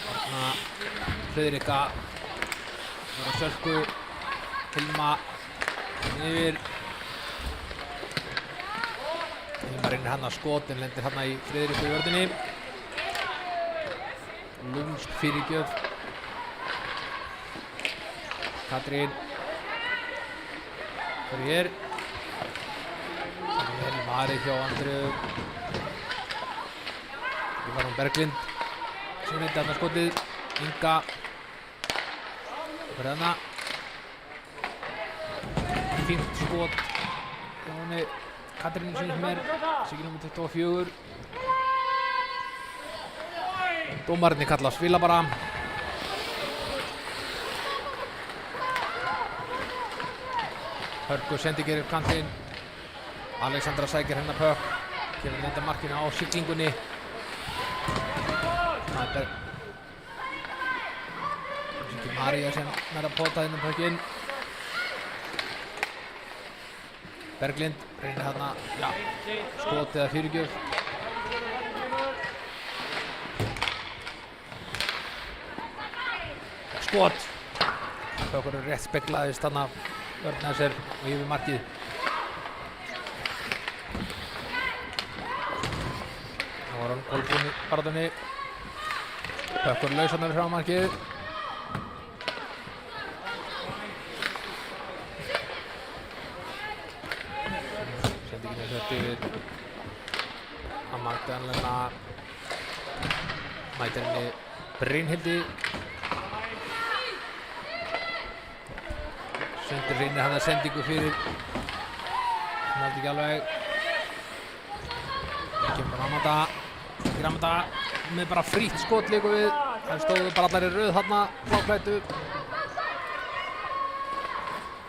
Þarna Friðrika var á Sölku. Hilma yfir. Hilma reynir hann að skot en lendir hann í Friðriku í vörðinni. Lúmsk fyrirgjöf. Katrín fyrir hér. Það er Mari hjá Andreu. Það var hún Berglind. Svo reyndi hann skotið. Inga. Fyrir hana. Fínt skot. Jóni Katrín sem er. Siggi nr. 24. Dómararnir kalla að spila bara. Hörgur sendi gerir upp kantinn. Alexandra sækir hennar pökk. Kemur lenda markinu á siglingunni. Það er Siggi María sem er að pota hennar pökkinn. Berglind reynir þarna, já, skot eða fyrirgjöf. Skot! Pökkur er rétt speglaðist þarna. Örnæsir og yfir markið. Það var hann Kolbrún í barðunni. Pökkur laus hann yfir frá markið. Sendingin er sett yfir að Magdalena mætir henni Brynhildi. Sendir reynir hann að sendingu fyrir. Hann haldi ekki alveg. Kemur Amanda. Ekki Amanda með bara frítt skot líka við. Það stóðu bara allar í röð þarna. Fláklætu.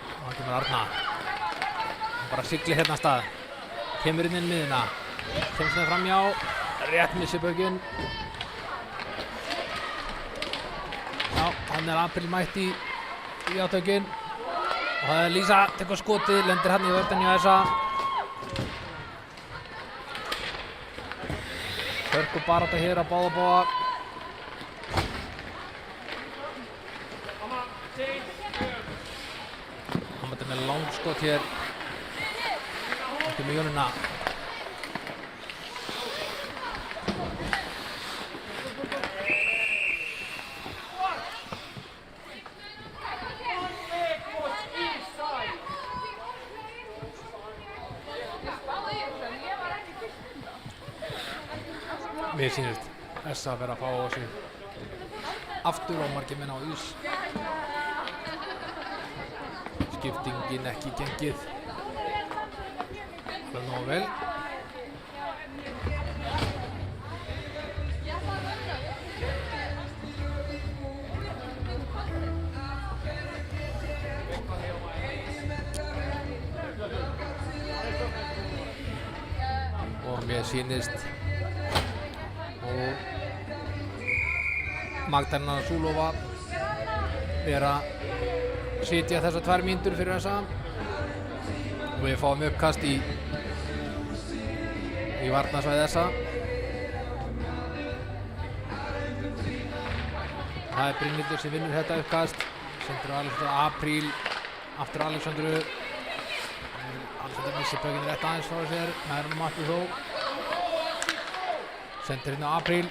Og hann kemur Arna. Hann bara siglir hérna að stað. Kemur inn miðuna. Kemst það framjá. Rétt missi pökkinn. Já, hann er April mætt í átökinn. Og það er Lísa, tekur skotið, lendir hann í vörðinni á þessa. Hörku barátta hér að báða bóða. Hann mætti með langskot hér. Ekki með Jónina. Mér sýnist þess að vera að fá á sig aftur og margir menn á ís. Skiptingin ekki gengið alveg nógu vel. Og mér sýnist og Magdalena Súlova vera sitja þessar 2 mínútur fyrir þessa og við fáum uppkast í í varnarsvæði þessa. Það er Brynhildur sem vinnur þetta uppkast. Sendur Alexandru Apríl aftur Alexandru. Alexandru missir pökinn rétt aðeins frá sér. Það er Matti þó. Sendur hérna Apríl.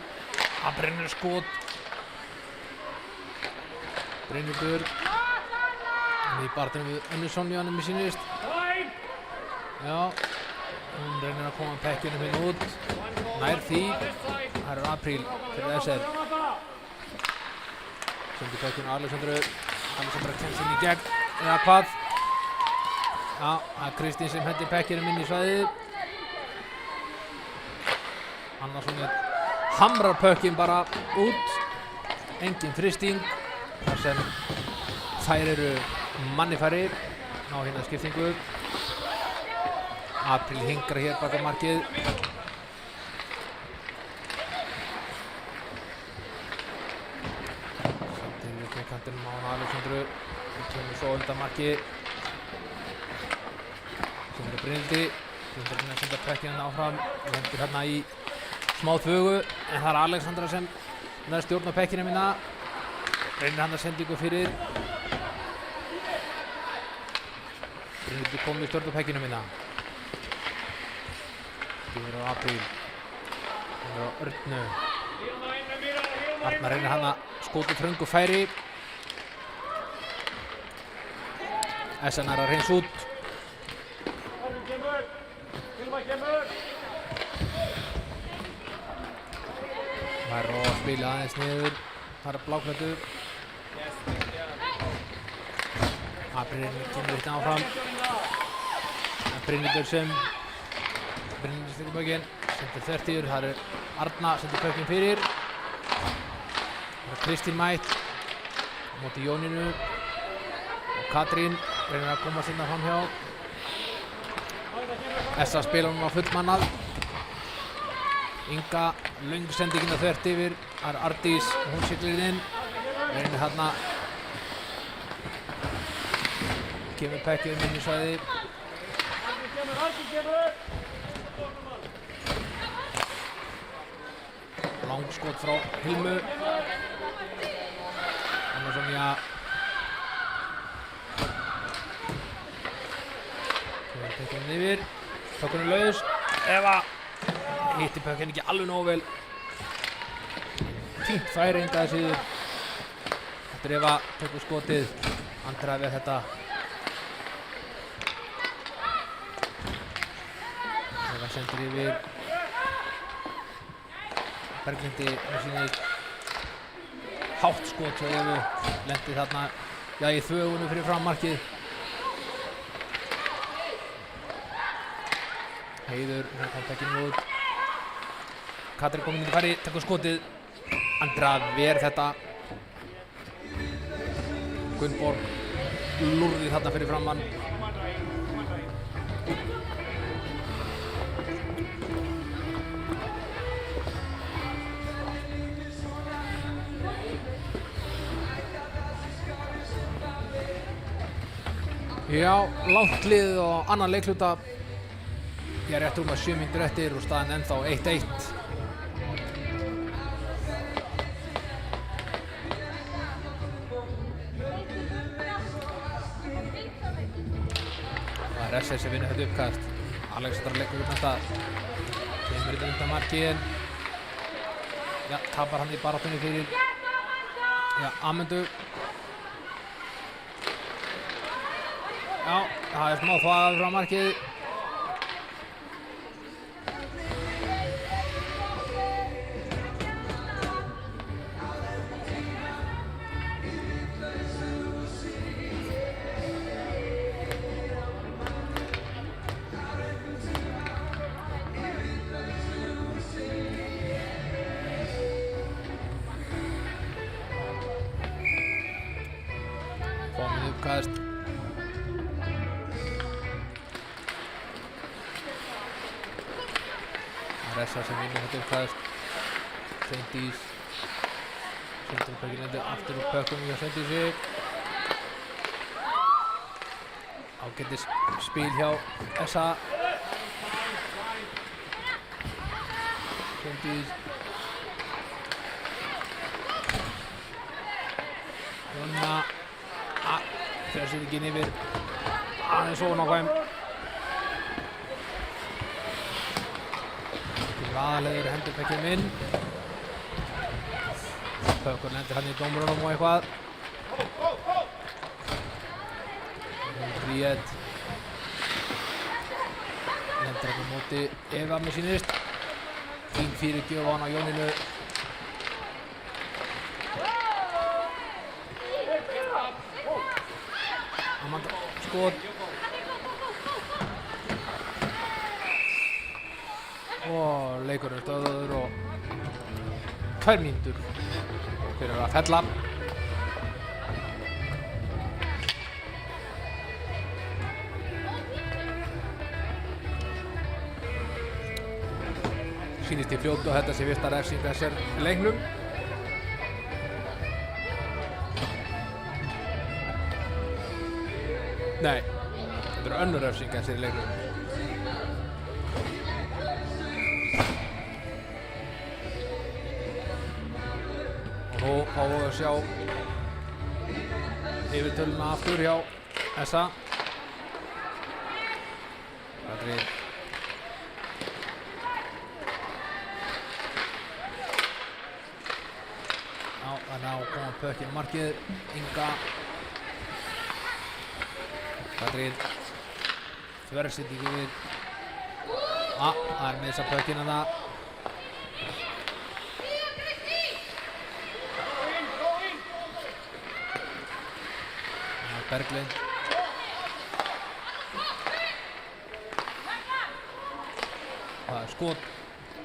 Brennur skot. Brynhildur í barðinu við Önnu Sonju hann með sínist. Já, hún reynir að koma pekkinu hérna út. Nær því. Það er Apríl fyrir SR. Sendur pekkinu Alexandru. Alexandra kemst inn í gegn, eða hvað? Já, það er Kristín sem hendir pekkinum inn í svæðið. Annarsson hamrar pökkinn bara út. Engin frysting. Þar sem þær eru manni færri. Ná hérna skiptingu. Apríl hingra hér bak á markið. Kantinum á Alexandru. Það kemur svo undan marki. Sem er Brynhildi. Brynhildi að senda pekkinn áfram. Lendir hérna í smá þvögu. En það er Alexandra sem nær stjórn á pekkinum hérna. Reynir hann að sendingu fyrir. Brynhildi komið stjórn á pekkinum hérna. Gefur á Apríl. Gefur á Örnu. Arnar reynir hann að skoti þröngu færi. SN er að reyns út. Það er að spila aðeins niður. Það er bláklæddu. Apríl kemur hérna áfram. Brynhildur sem Brynhildur styrir pökkinn. Sendir þvert yfir. Það er Arna sendir pökkinn fyrir. Það er Kristín mætt. Á móti Jónínu. Og Katrín reynir að koma sinna fram hjá. Essa spila hún á fullmannað. Inga löng sendingin að þvert yfir. Það er Ardís og hún siglir inn. Reynir þarna. Kemur pekkið inn í svæði. Langskot frá Hilmu. Annarsson Pökkinn yfir. Pökkinn er laus. Eva hittir pökkinn ekki alveg nógu vel. Fínt færi endaði síður. Þetta er Eva tekur skotið. Andra við þetta. Eva sendir yfir. Berglindi með síni hátt skot svo Evu. Lendi þarna í þvögunum fyrir fram markið. Heiður, hún kom pekkinu út. Katrín komin inn í færi, tekur skotið. Andra ver þetta. Gunnborg lúrði þarna fyrir framann. Já, langt liðið á annan leikhluta. Ég er rétt rúmlega 7 mínútur eftir og staðan ennþá 1-1. Það er SS sem vinnur þetta uppkast. Alexandra leggur upp næsta. Kemur þetta undan markið. Já, tapar hann í baráttunni fyrir Amundu. Já, það er smá þvagað frá markið. Komið uppkast. Ressa sem vinnur þetta uppkast. Sveindís sendur pökkinn endur aftur úr pökkunum hjá Sveindísi. Ágætis spil hjá Essa. Svendís Jonna þegar sér ekki yfir aðeins ofan á hvaðum aðalegur hendur Bekkjum inn Pökkur lendir hann í dómurunum og eitthvað Bríett lendir hann á móti Eva með sínist fín fyrirgjöf á hann á Jónínu Amanda skot og leikurinn stöðuður og 2 mínútur fyrir að fella sýnist í fljótu og þetta sé fyrsta refsing þessar leiknum nei, þetta eru önnur refsing þessar leiknum og fáum við að sjá yfirtöluna aftur hjá Essa Katrín þannig að koma Pökkinn markið Inga Katrín þverrsendingu við það er með þessa Pökkinn að það Berglind það er skot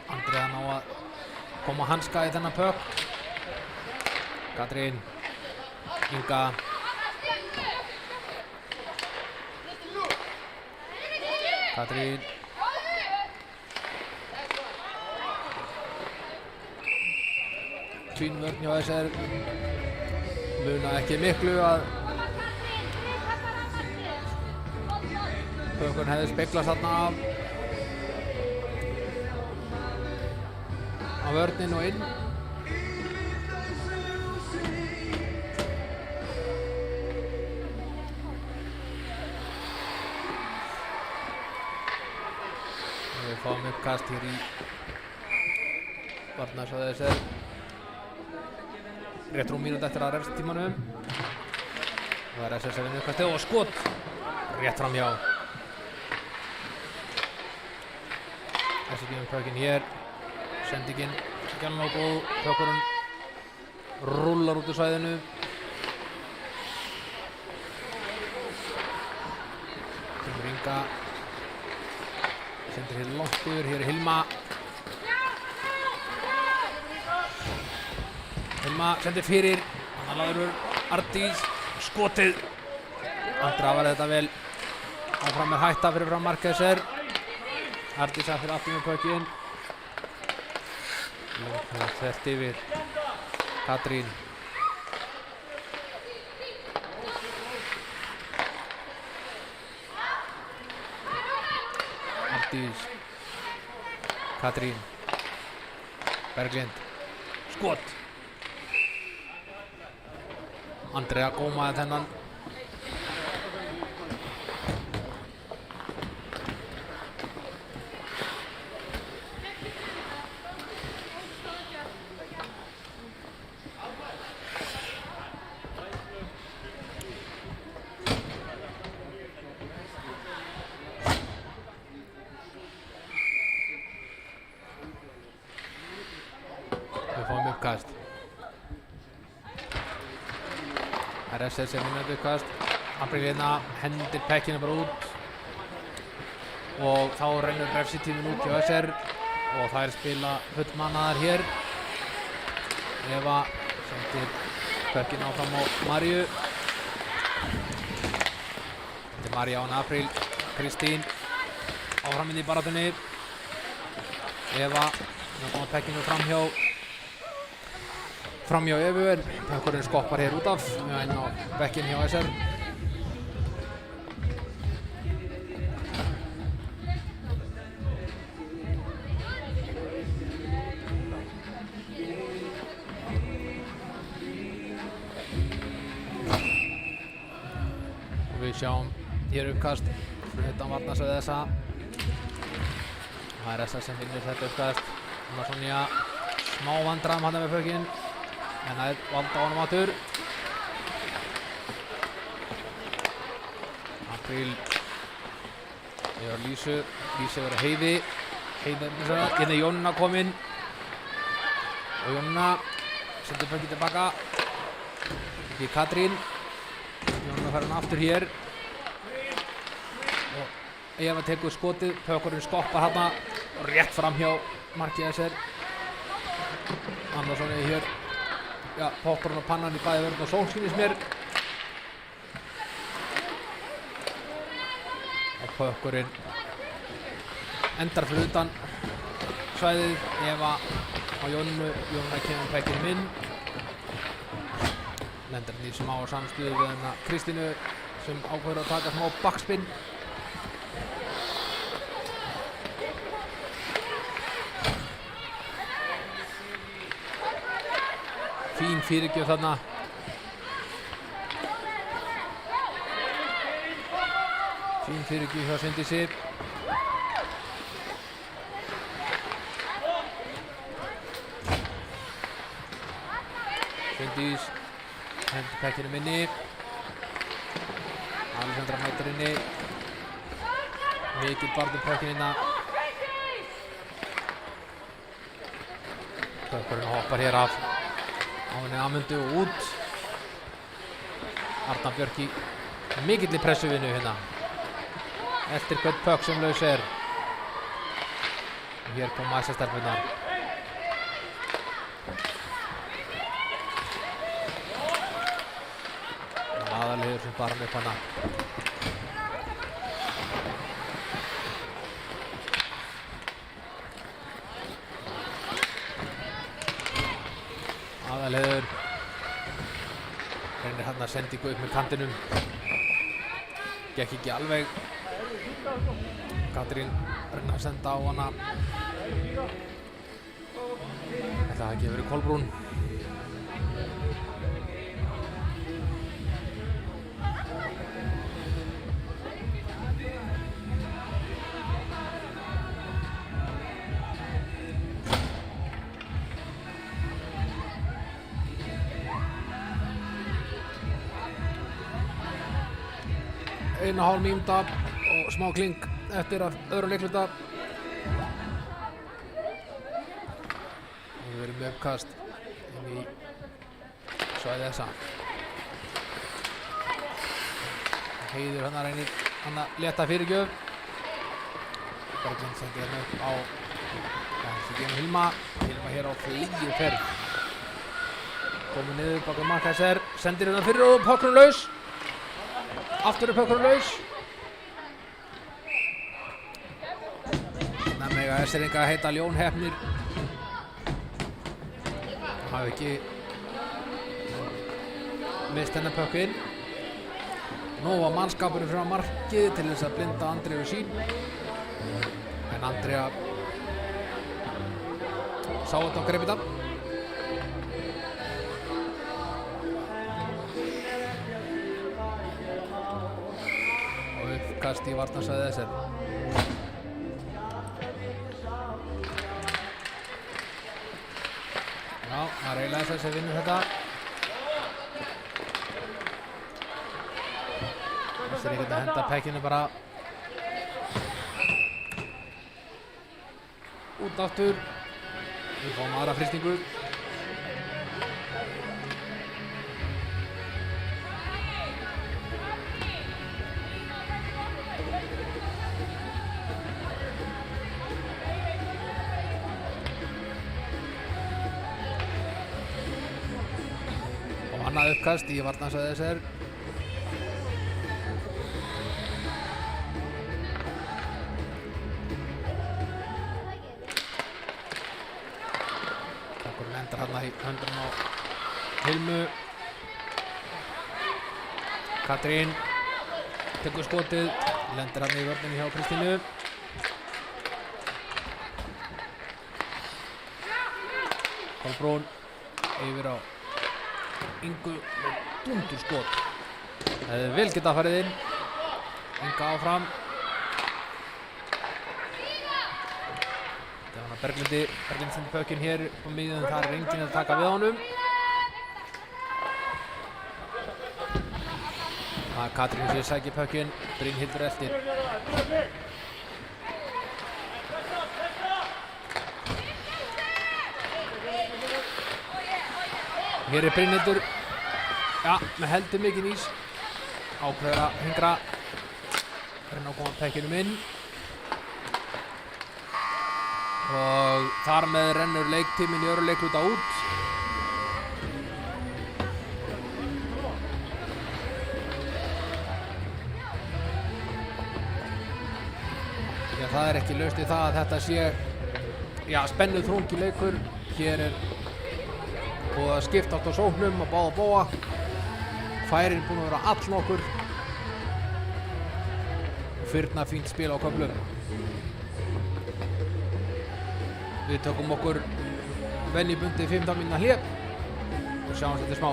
Andrea ná að koma hanska í þennan Pökk Katrín Inga Katrín fín vörn hjá SR muna ekki miklu að Pökkurinn hefði speglast þarna af vörnin og inn við fáum uppkast hér í varnarsvæði SR rétt rúm mínútu eftir að refstímanum það er SR sem vinur uppkastið og skot rétt fram hjá þessi gefum Pökkinn hér sendingin ekki alveg nógu góð Pökkurinn rúllar út úr svæðinu kemur Inga sendir hér langt yfir hér er Hilma sendir fyrir annar laður Ardís skotið Andra var þetta vel áfram með hætta fyrir fram mark SR Ardís að fyrir aftur með Pökkinn þvert yfir Katrín Ardís Katrín Berglind skot Andrea gómaði þennan uppkast það er SR sem vinnur uppkast Aprílína hendir Pekkinu bara út og þá rennur refsitíminn út hjá SR og þær spila fullmannaðar hér Eva sendir Pökkinn áfram á Maríu sendir Maríu á hann Apríl Kristín áfram inn í baráttunni Eva koma Pekkinu framhjá Evu Pökkurinn skoppar hér út af inn á bekkinn hjá SR við sjáum hér uppkast utan varnarsvæði þessa. Það er þessa sem vinnur þetta uppkast. Sonja smá vandræðum hann með pökkinn, en það er valda á honum aftur. Apríl yfir Lísu verið Heiði hérna er Jónuna kominn og Jónuna sendir pökkinn tilbaka. Ekki Katrín, Jónuna fær hann aftur hér og Eva tekur skotið, pökkurinn stoppar hérna og rétt fram hjá markið þessir. Andersson er hér, já, popparinn og pannan í bæði vörn og sól sýnist mér. Og pökkurinn endar fyrir utan svæðið. Eva á Jónuna kemur pekkinum inn. Lendir hann í smá samstuðu við hennar Kristínu sem ákveður að taka smá bakspinn. Fín fyrirgjöf þarna. Fín fyrirgjöf hjá Svindísi. Svindís hendur pekkinum inni. Alexandra mætir inni. Mikið barðum pekkin inna. Pökkurinn hoppar hér af á henni Amundu og út. Arna Björk í mikilli pressuvinnu hérna. Eftir hvern pökk sem laus er. Og hér koma þessar stelpunnar. Aðalheiður sem bar hann upp hana. Aðalheiður reynir hann að sendingu upp með kantinum. Gekk ekki alveg. Katrín reynir að senda á hana. Þetta hafi ekki verið Kolbrún. Eina hálf mínúta og smá kling eftir af öðrum leikluta. Við verðum með uppkast inn í svæði þessa. Heiður hann reynir hann að létta fyrirgjöf. Berglind sendir hérna upp á Hilma hér á flýju ferð. Komið niður baka markæsir, sendir hérna fyrir og pökkurinn laus. Aftur er pökkurinn laus. Nefnilega þessir enga að heita ljónhefnir. Hafi ekki mist hennar pökkinn. Nú var mannskapurinn frá markið til þess að blinda Andreu sín. En Andrea sá þetta og greip þetta. Uppkast í varnarsvæði þessir. Já, það er eiginlega þess að vinnur þetta. Þessir ekkert að henda pekkinu bara út aftur. Við fáum aðra frystingu. Annað uppkast í varnarsvæði þessir. Pökkurinn endar hérna í höndunum á Hilmu. Katrín tekur skotið, lendir hérna í vörninni hjá Kristínu. Kolbrún yfir á Ingu með dúndurskot. Það hefði vel getað farið inn. Inga áfram. Þannig að Berglindi sendir pökkinn hér upp á miðjum, þar enginn að taka við honum. Það Katrín sem sækir pökkinn, Brynhildur eftir. Hér Brynhildur, já, með heldur mikinn ís. Ákveður að hingra, reyna að koma pökkinum inn. Og þar með rennur leiktíminn í öðru leikluta út. Já, það ekki laust í það að þetta sé spennuð þrungi leikur. Hér búið að skipta átt á sóknum og báða bóa. Færin búin að vera allnokkur. Fyrna fínt spil á köflum. Við tökum okkur venjubundið 15 mínútna hlé og sjáumst eftir smá.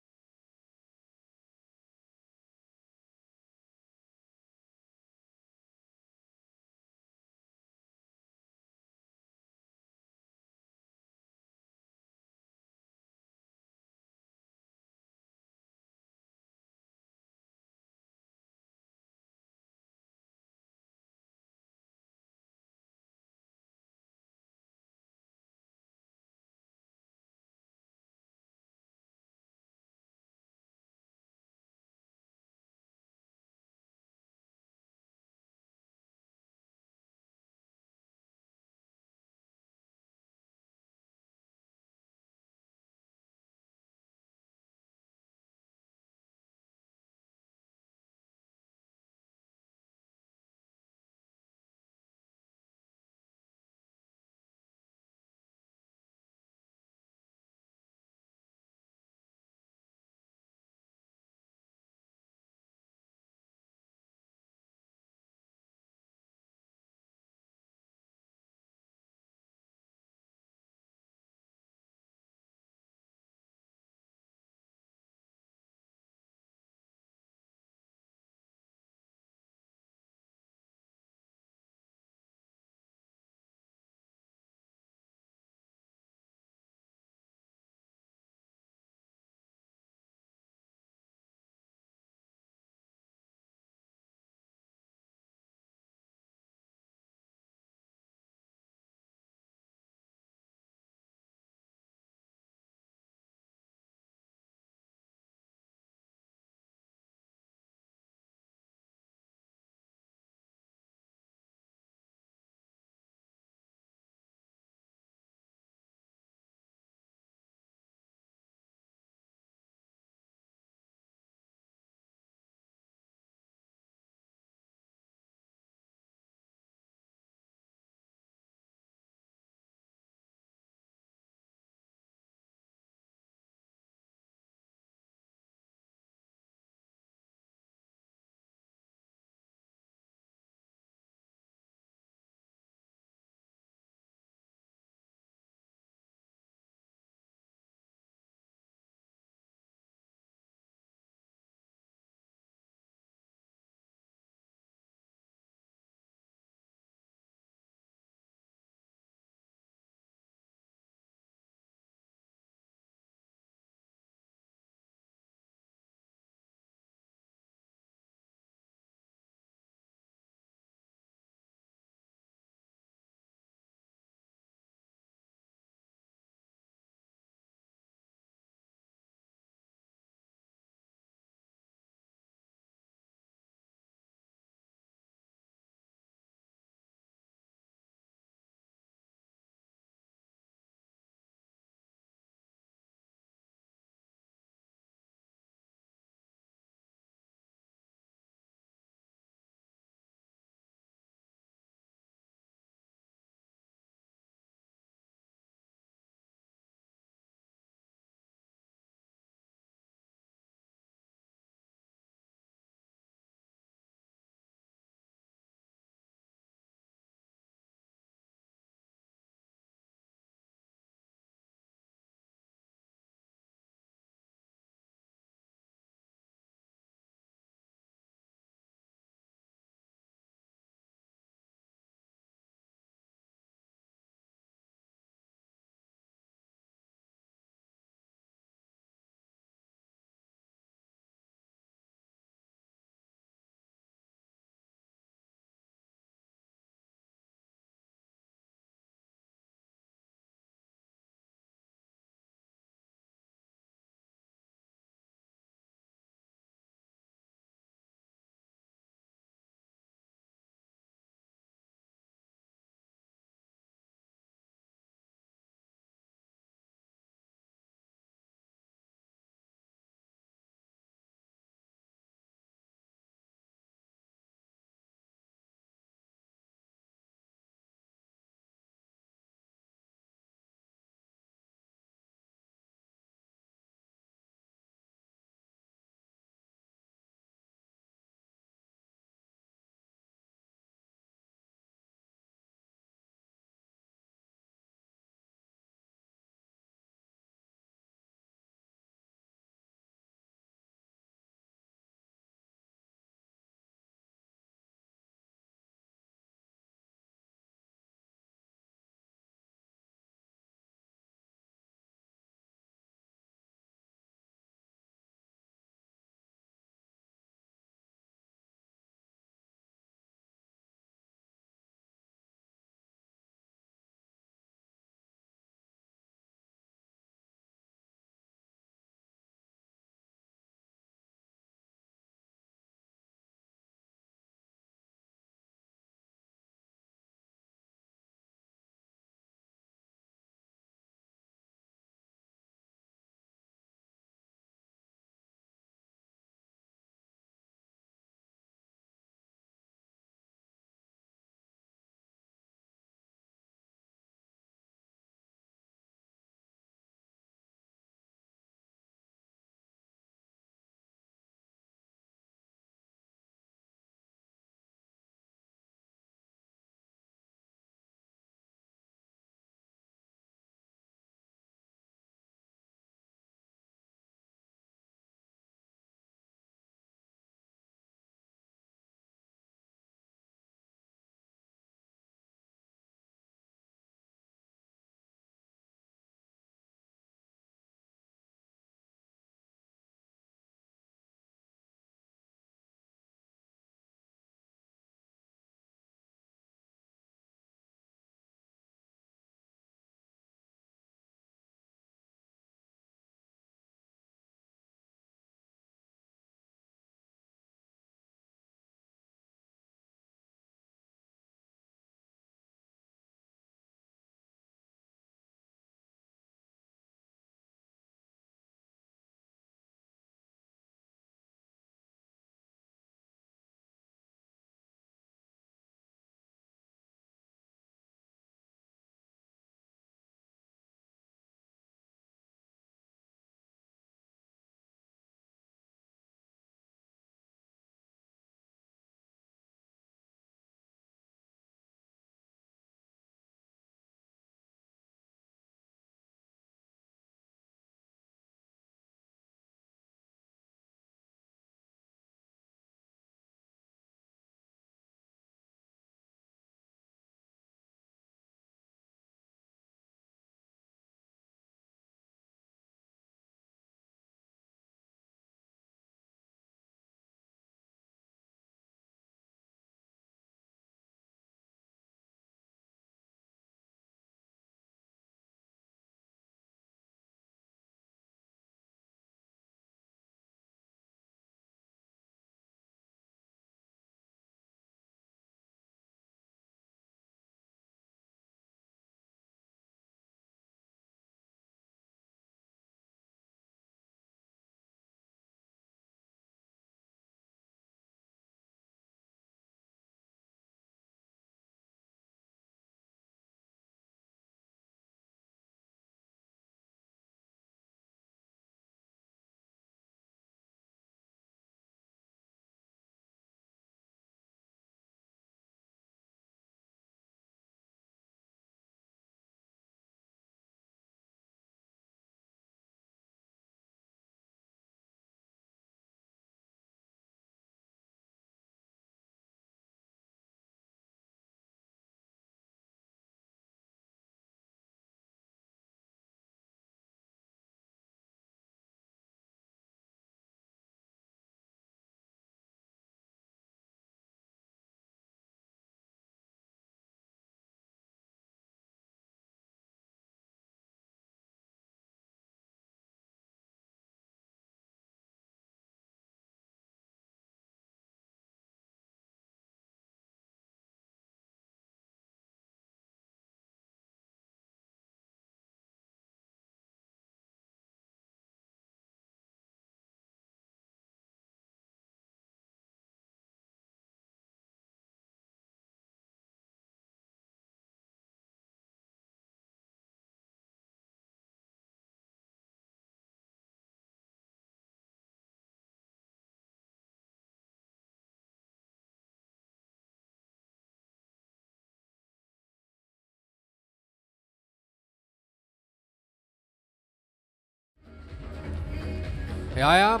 Jæja.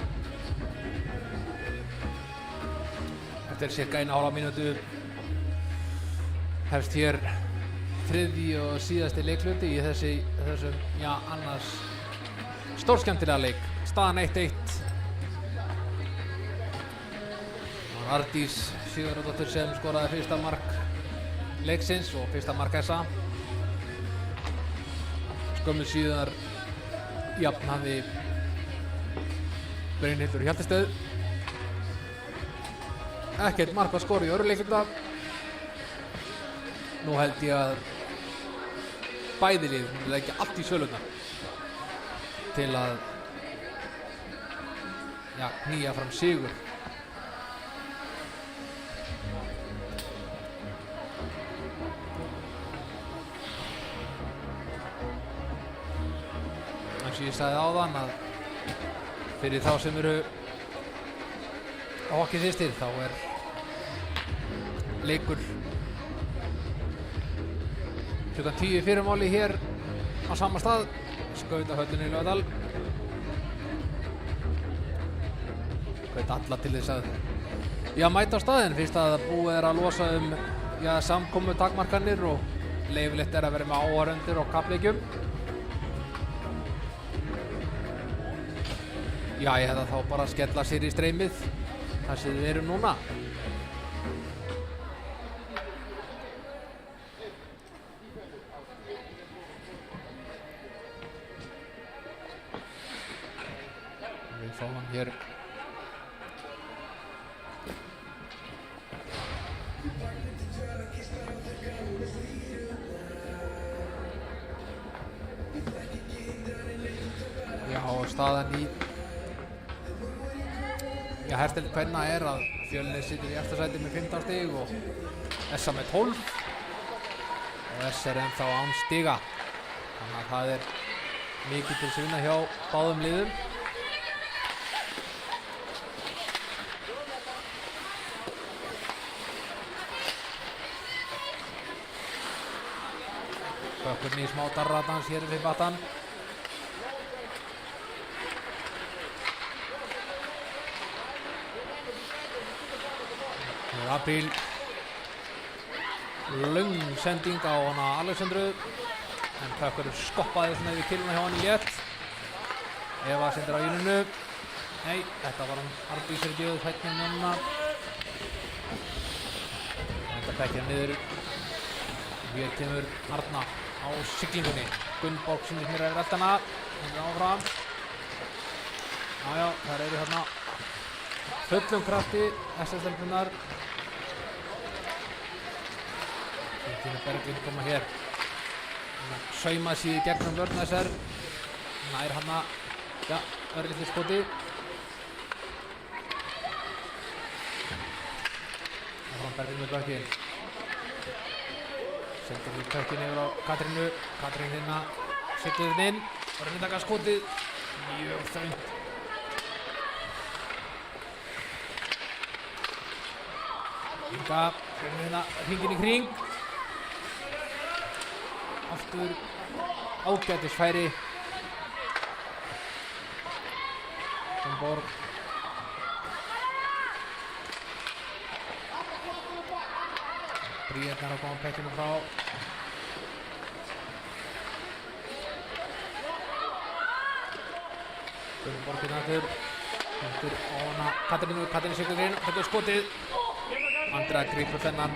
Eftir cirka 1,5 mínútu hefst hér þriðji og síðasti leikluti í þessum, já, annars stórskemmtilega leik. Staðan 1-1. Ardís Sigurðardóttir sem skoraði fyrsta mark leiksins og fyrsta mark þessa. Skömmu síðar jafnaði Brynhildur Hjaltested. Ekkert mark var skorað í öðru leikluta. Nú held ég að bæði lið leggja allt í sölurnar til að knýja fram sigur. Eins og ég sagði áðan að fyrir þá sem eru hokkísistir þá er leikur klukkan 10 í fyrramáli hér á sama stað, Skautahöllinni í Laugardal. Hvet alla til þess að mæta á staðinn fyrst að búið er að losa samkomu takmarkanir og leyfilegt er að vera með áhorfendur og kappleikjum. Ég hefði þá bara að skella sér í streymið þar sem við erum núna. Við fáum hann hér. Og staðan í hertdeild kvenna er að Fjölnir situr í efsta sæti með 15 stig og SA með 12 og S er ennþá án stiga, þannig að það er mikið til að vinna hjá báðum liðum. Bökkurinn í smá darradans hér við battan. Apríl, löng sending á hana Alexandru en Pökkur skoppaði svona yfir kiluna hjá hann í létt. Eva sendir á línunu. Nei, þetta var hann Ardís gefið fætnin núna. Þetta bekkir niður. Hér kemur Arna á siglingunni. Gunnborg sýnir mér yfir eldana. Hendur áfram. Þær eru hérna fullum krafti SS-stelpunnar. Tína Berglind koma hér. Sauma sig í gegnum vörn SR. Nær hana, örlítið skoti. Áfram Berglind með bökkinn. Sendir við bökkinn yfir á Katrínu. Katrín hérna siglir hérna inn. Og reynir taka skotið. Mjög þröngt. Inga, hérna hringinn í kring. Aftur ágætisfæri. Borg. Bríðarnar að koma pekkinu frá. Borginn aftur. Hendur á hana Katrínu siglir inn. Þetta er skotið. Andrea grípur þennan.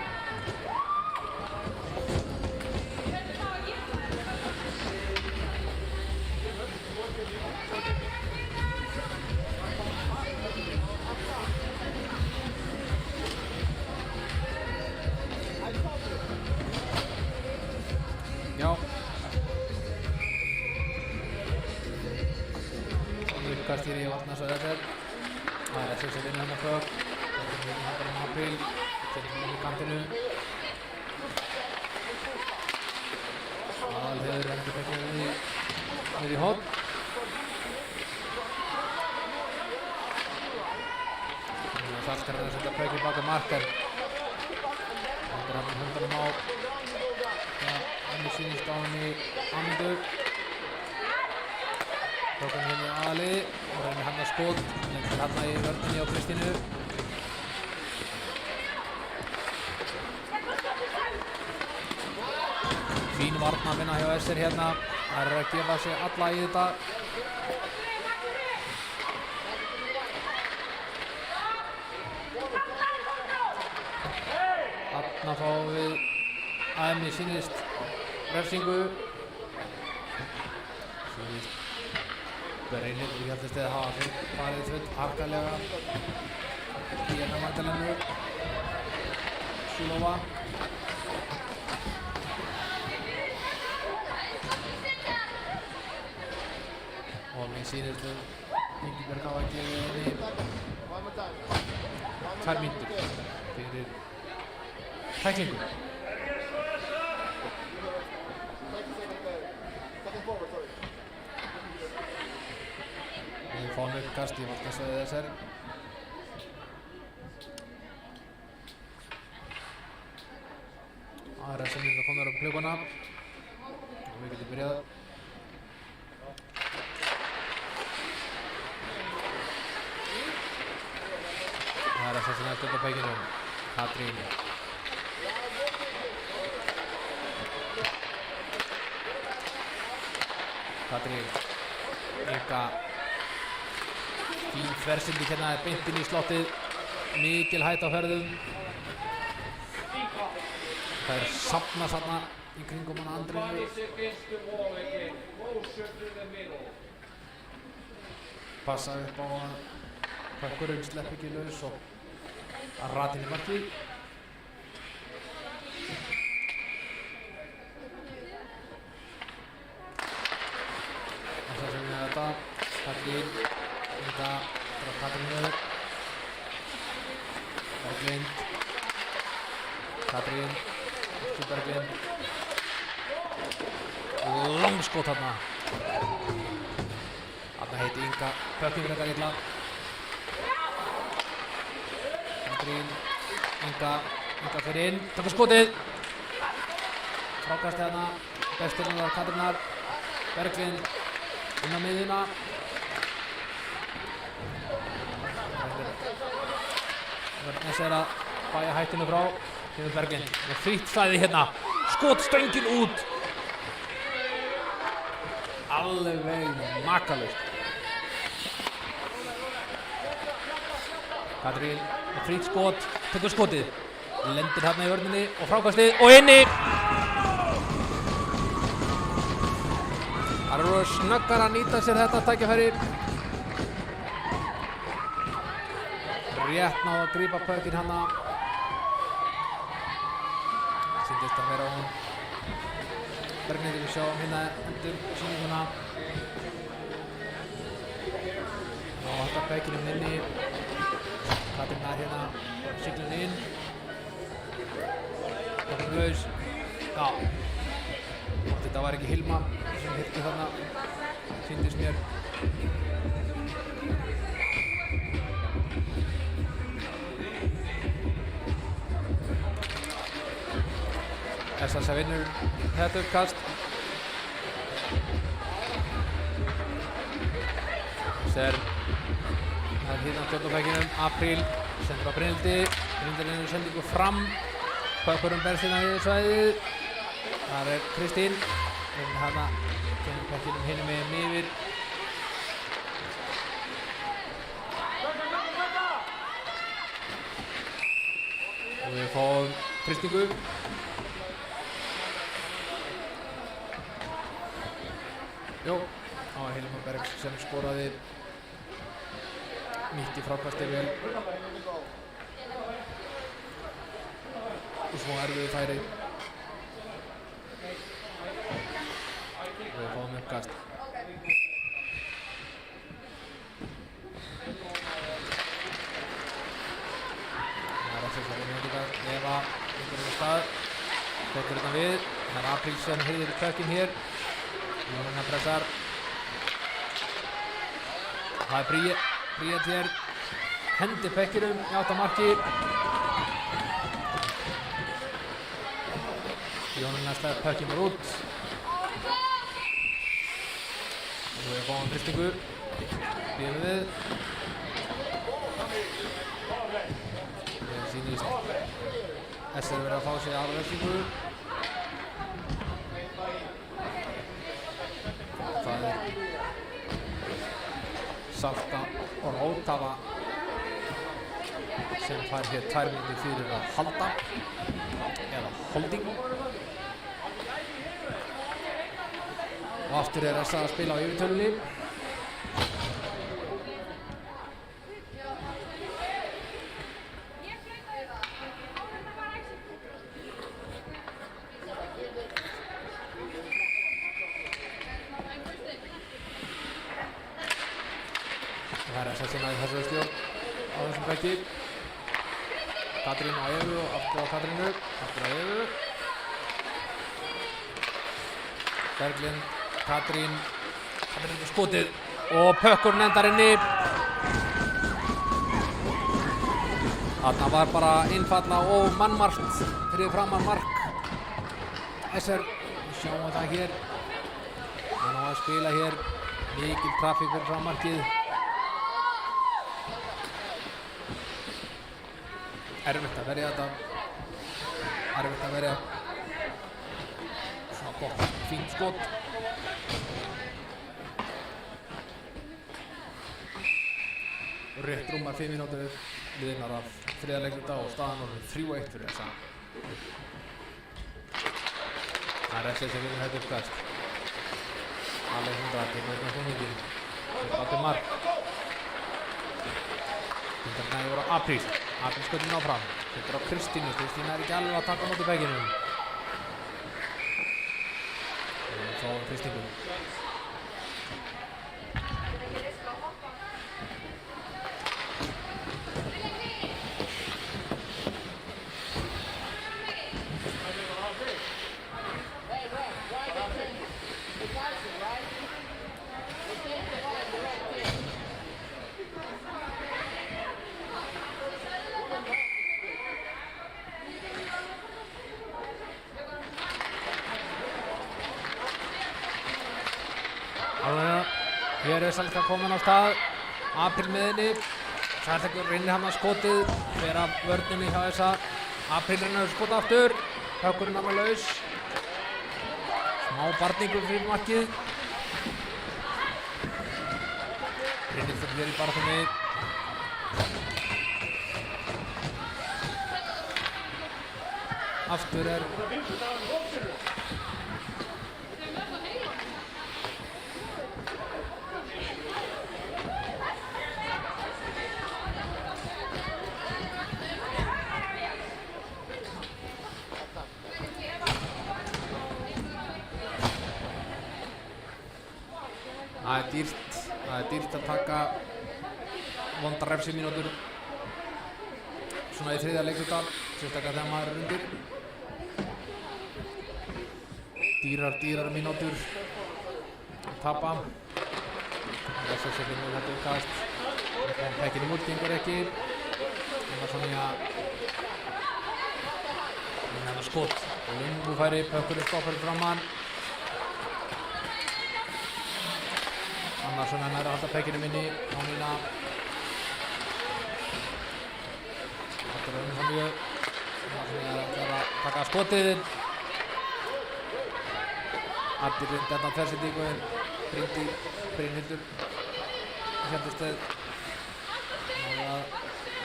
Lukkast hér í Vatnas og þetta það er SS að vinna hennar frá. Þetta er hérna handar Apríl. Setur hérna í kantinu. Aðalheiður endur fekkið niður í horn. Salskarinn að setja pökið baka markar. Hendur hann hundanum á sýnist á henni Amundu. Tók hann hérna í aðalið og reynir hann að skot lengur hérna í vörninni á Kristínu. Fín varnarvinna hjá SR hérna. Það að gefa sig alla í þetta. Þarna fáum við að mér sýnist refsingu. Sýnist Brynhildur Hjaltested hafa farið full harkalega í hérna Magdalenu Súlóva. Og mér sýnist Ingibjörg hafa gefið henni 2 mínútur fyrir tæklingu. Við fáum uppkast í varnarsvæði SR. Aðrar sem líka komnar upp klukkuna og við getum byrjað. Það er þessi næst upp á pækinum, Katrín. Katrín, Inga. Fín þversindi hérna beint inn í slottið. Mikil hætta á ferðum. Það er safnast þarna í kringum hana Andrinu. Passa upp á að Pökkurinn slepp ekki laus og að ratin í markið. Það sem við þetta. Katrín, Inga, frá Katrínu. Berglind. Katrín, eftir Berglind. Langskot þarna. Þarna heiti Inga Pökkin frekar illa. Katrín, Inga fyrir inn, taka skotið. Frákastið þarna, bestirinn var Katrínar. Berglind inn á miðjuna. Verðnes er að bæja hættinu frá. Kemur Berglind með frítt svæði hérna. Skotstöngin út. Alveg makalaust. Katrín með frítt skot, tekur skotið. Lendir hérna í vörninni og frákastið og inni. Það eru snöggar að nýta sér þetta tækifæri. Rétt náðu að grípa Pökkin hana. Sýndist að vera hún. Berglind við sjáum hérna endur sýninguna. Og þetta Pökkinum inni. Katrín er hérna siglun inn. Pökkin laus. Já. Þetta var ekki Hilma sem hirti þarna. Sýndist mér. SSA vinnur þetta uppkast. Það er hérna stjórnupækinum, Apríl, sendur á Brynhildi. Brynhildi er sendingu fram. Pökkurinn berst hérna við svæðið. Það er Kristín. Hérna kemur pækinum hinum meginn yfir. Og við fáum frystingu. Jó, það var Hilma Bergs sem skoraði. Nýtti frákastið vel. Og svo erfiðu færi. Við fáum uppkast. Það er eftir það uppkast. Eva yngur á stað. Tekur hérna við. Það er Apríl sem heiðir Pökkin hér. Jónína pressar. Það er Bríet hér. Hendir Pökkinum í átt á marki. Jónína slæðir Pökkin út. Og við fáum frystingu. Býðum við. Ég sýnist SR verið að fá sig aðalverðingu. Það Salta og Ótava sem fær hér 2 mínútur fyrir að halda eða holding. Og aftur SA að spila á yfirtölunni. Það SA sem aðeins þessari stjórn á þessum bekki. Katrín á Evu og aftur á Katrínu, aftur á Evu. Berglind, Katrín með skotið og pökkurinn endar inni. Þarna var bara einfalla og mannmargt fyrir framan mark SR. Við sjáum það hér. Hann á að spila hér, mikil trafík fyrir fram markið. Erfitt að verja þetta. Erfitt að verja svona gott, fínt skot. Og rétt rúmar 5 mínútur liðnar af þriðja leikluta og staðan orðin 3-1 fyrir SA. Það er SR sem vinnur þetta uppkast. Alejandra tekur þetta fóningin. Fyrir Valdimar. Hundarnæði voru á Apríl. Apríl sköllin áfram. Þetta á Kristínu. Kristína ekki alveg að taka á móti bekkinu. Og þá Kristínu. Hér er Salka komin á stað, Apríl með henni, Salka reynir hann að skotið, fer af vörninni hjá SA, Apríl reynir að skota aftur, hökkurinn hann að laus, smá barningur fyrir markið, Brynhildur hér í barðunni, aftur er Það er dýrt að taka vondar refsimínútur svona í þriðja leikluta, sérstaklega þegar maður er undir. Dýrar mínútur að tapa. Þess að setja nú þetta uppkast. Pekkinum út gengur ekki. Það var svona að skot og lungu færi, pökkurinn stoppar framann. Annarsson er að halda pekkinum inni, Jónína. Þetta er önnum samvíu. Annarsson er að taka skotið. Addi reyndi þarna tversendingu en Brynhildur Hjaltesteð náði að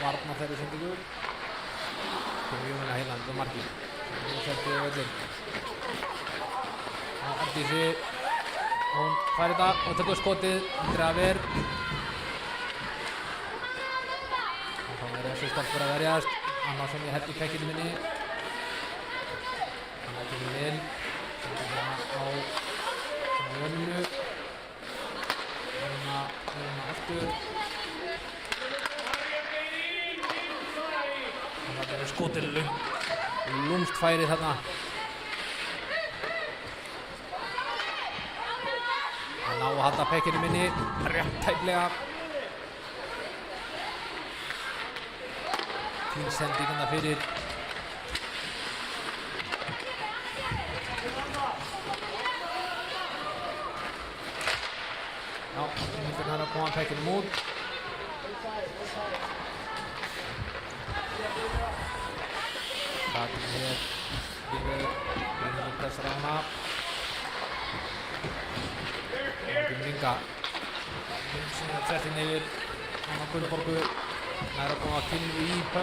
varna þeirri sendingu. Komið Jónína Heiland og markið. Nú seldið á völlinn. Á Ardísi. Hún fær þetta og tekur skotið, Andrea Ver. Og þá er þessi stelpur að verjast. Annarsson í heldur pekkinum inni. Hann er kemur inn. Sendur hérna á Jónínu. Jónína aftur. Og þetta er skotið lúmst færið þarna. Hann á að halda pekkinum inni, rétt tæplega. Fín sending þarna fyrir. Já, Brynhildur er að koma pekkinum út. Katrin hér yfir, Brynjólfur pressar á hana. Inga Þrettin yfir hana Gunnborgu, nær að koma Kynnu í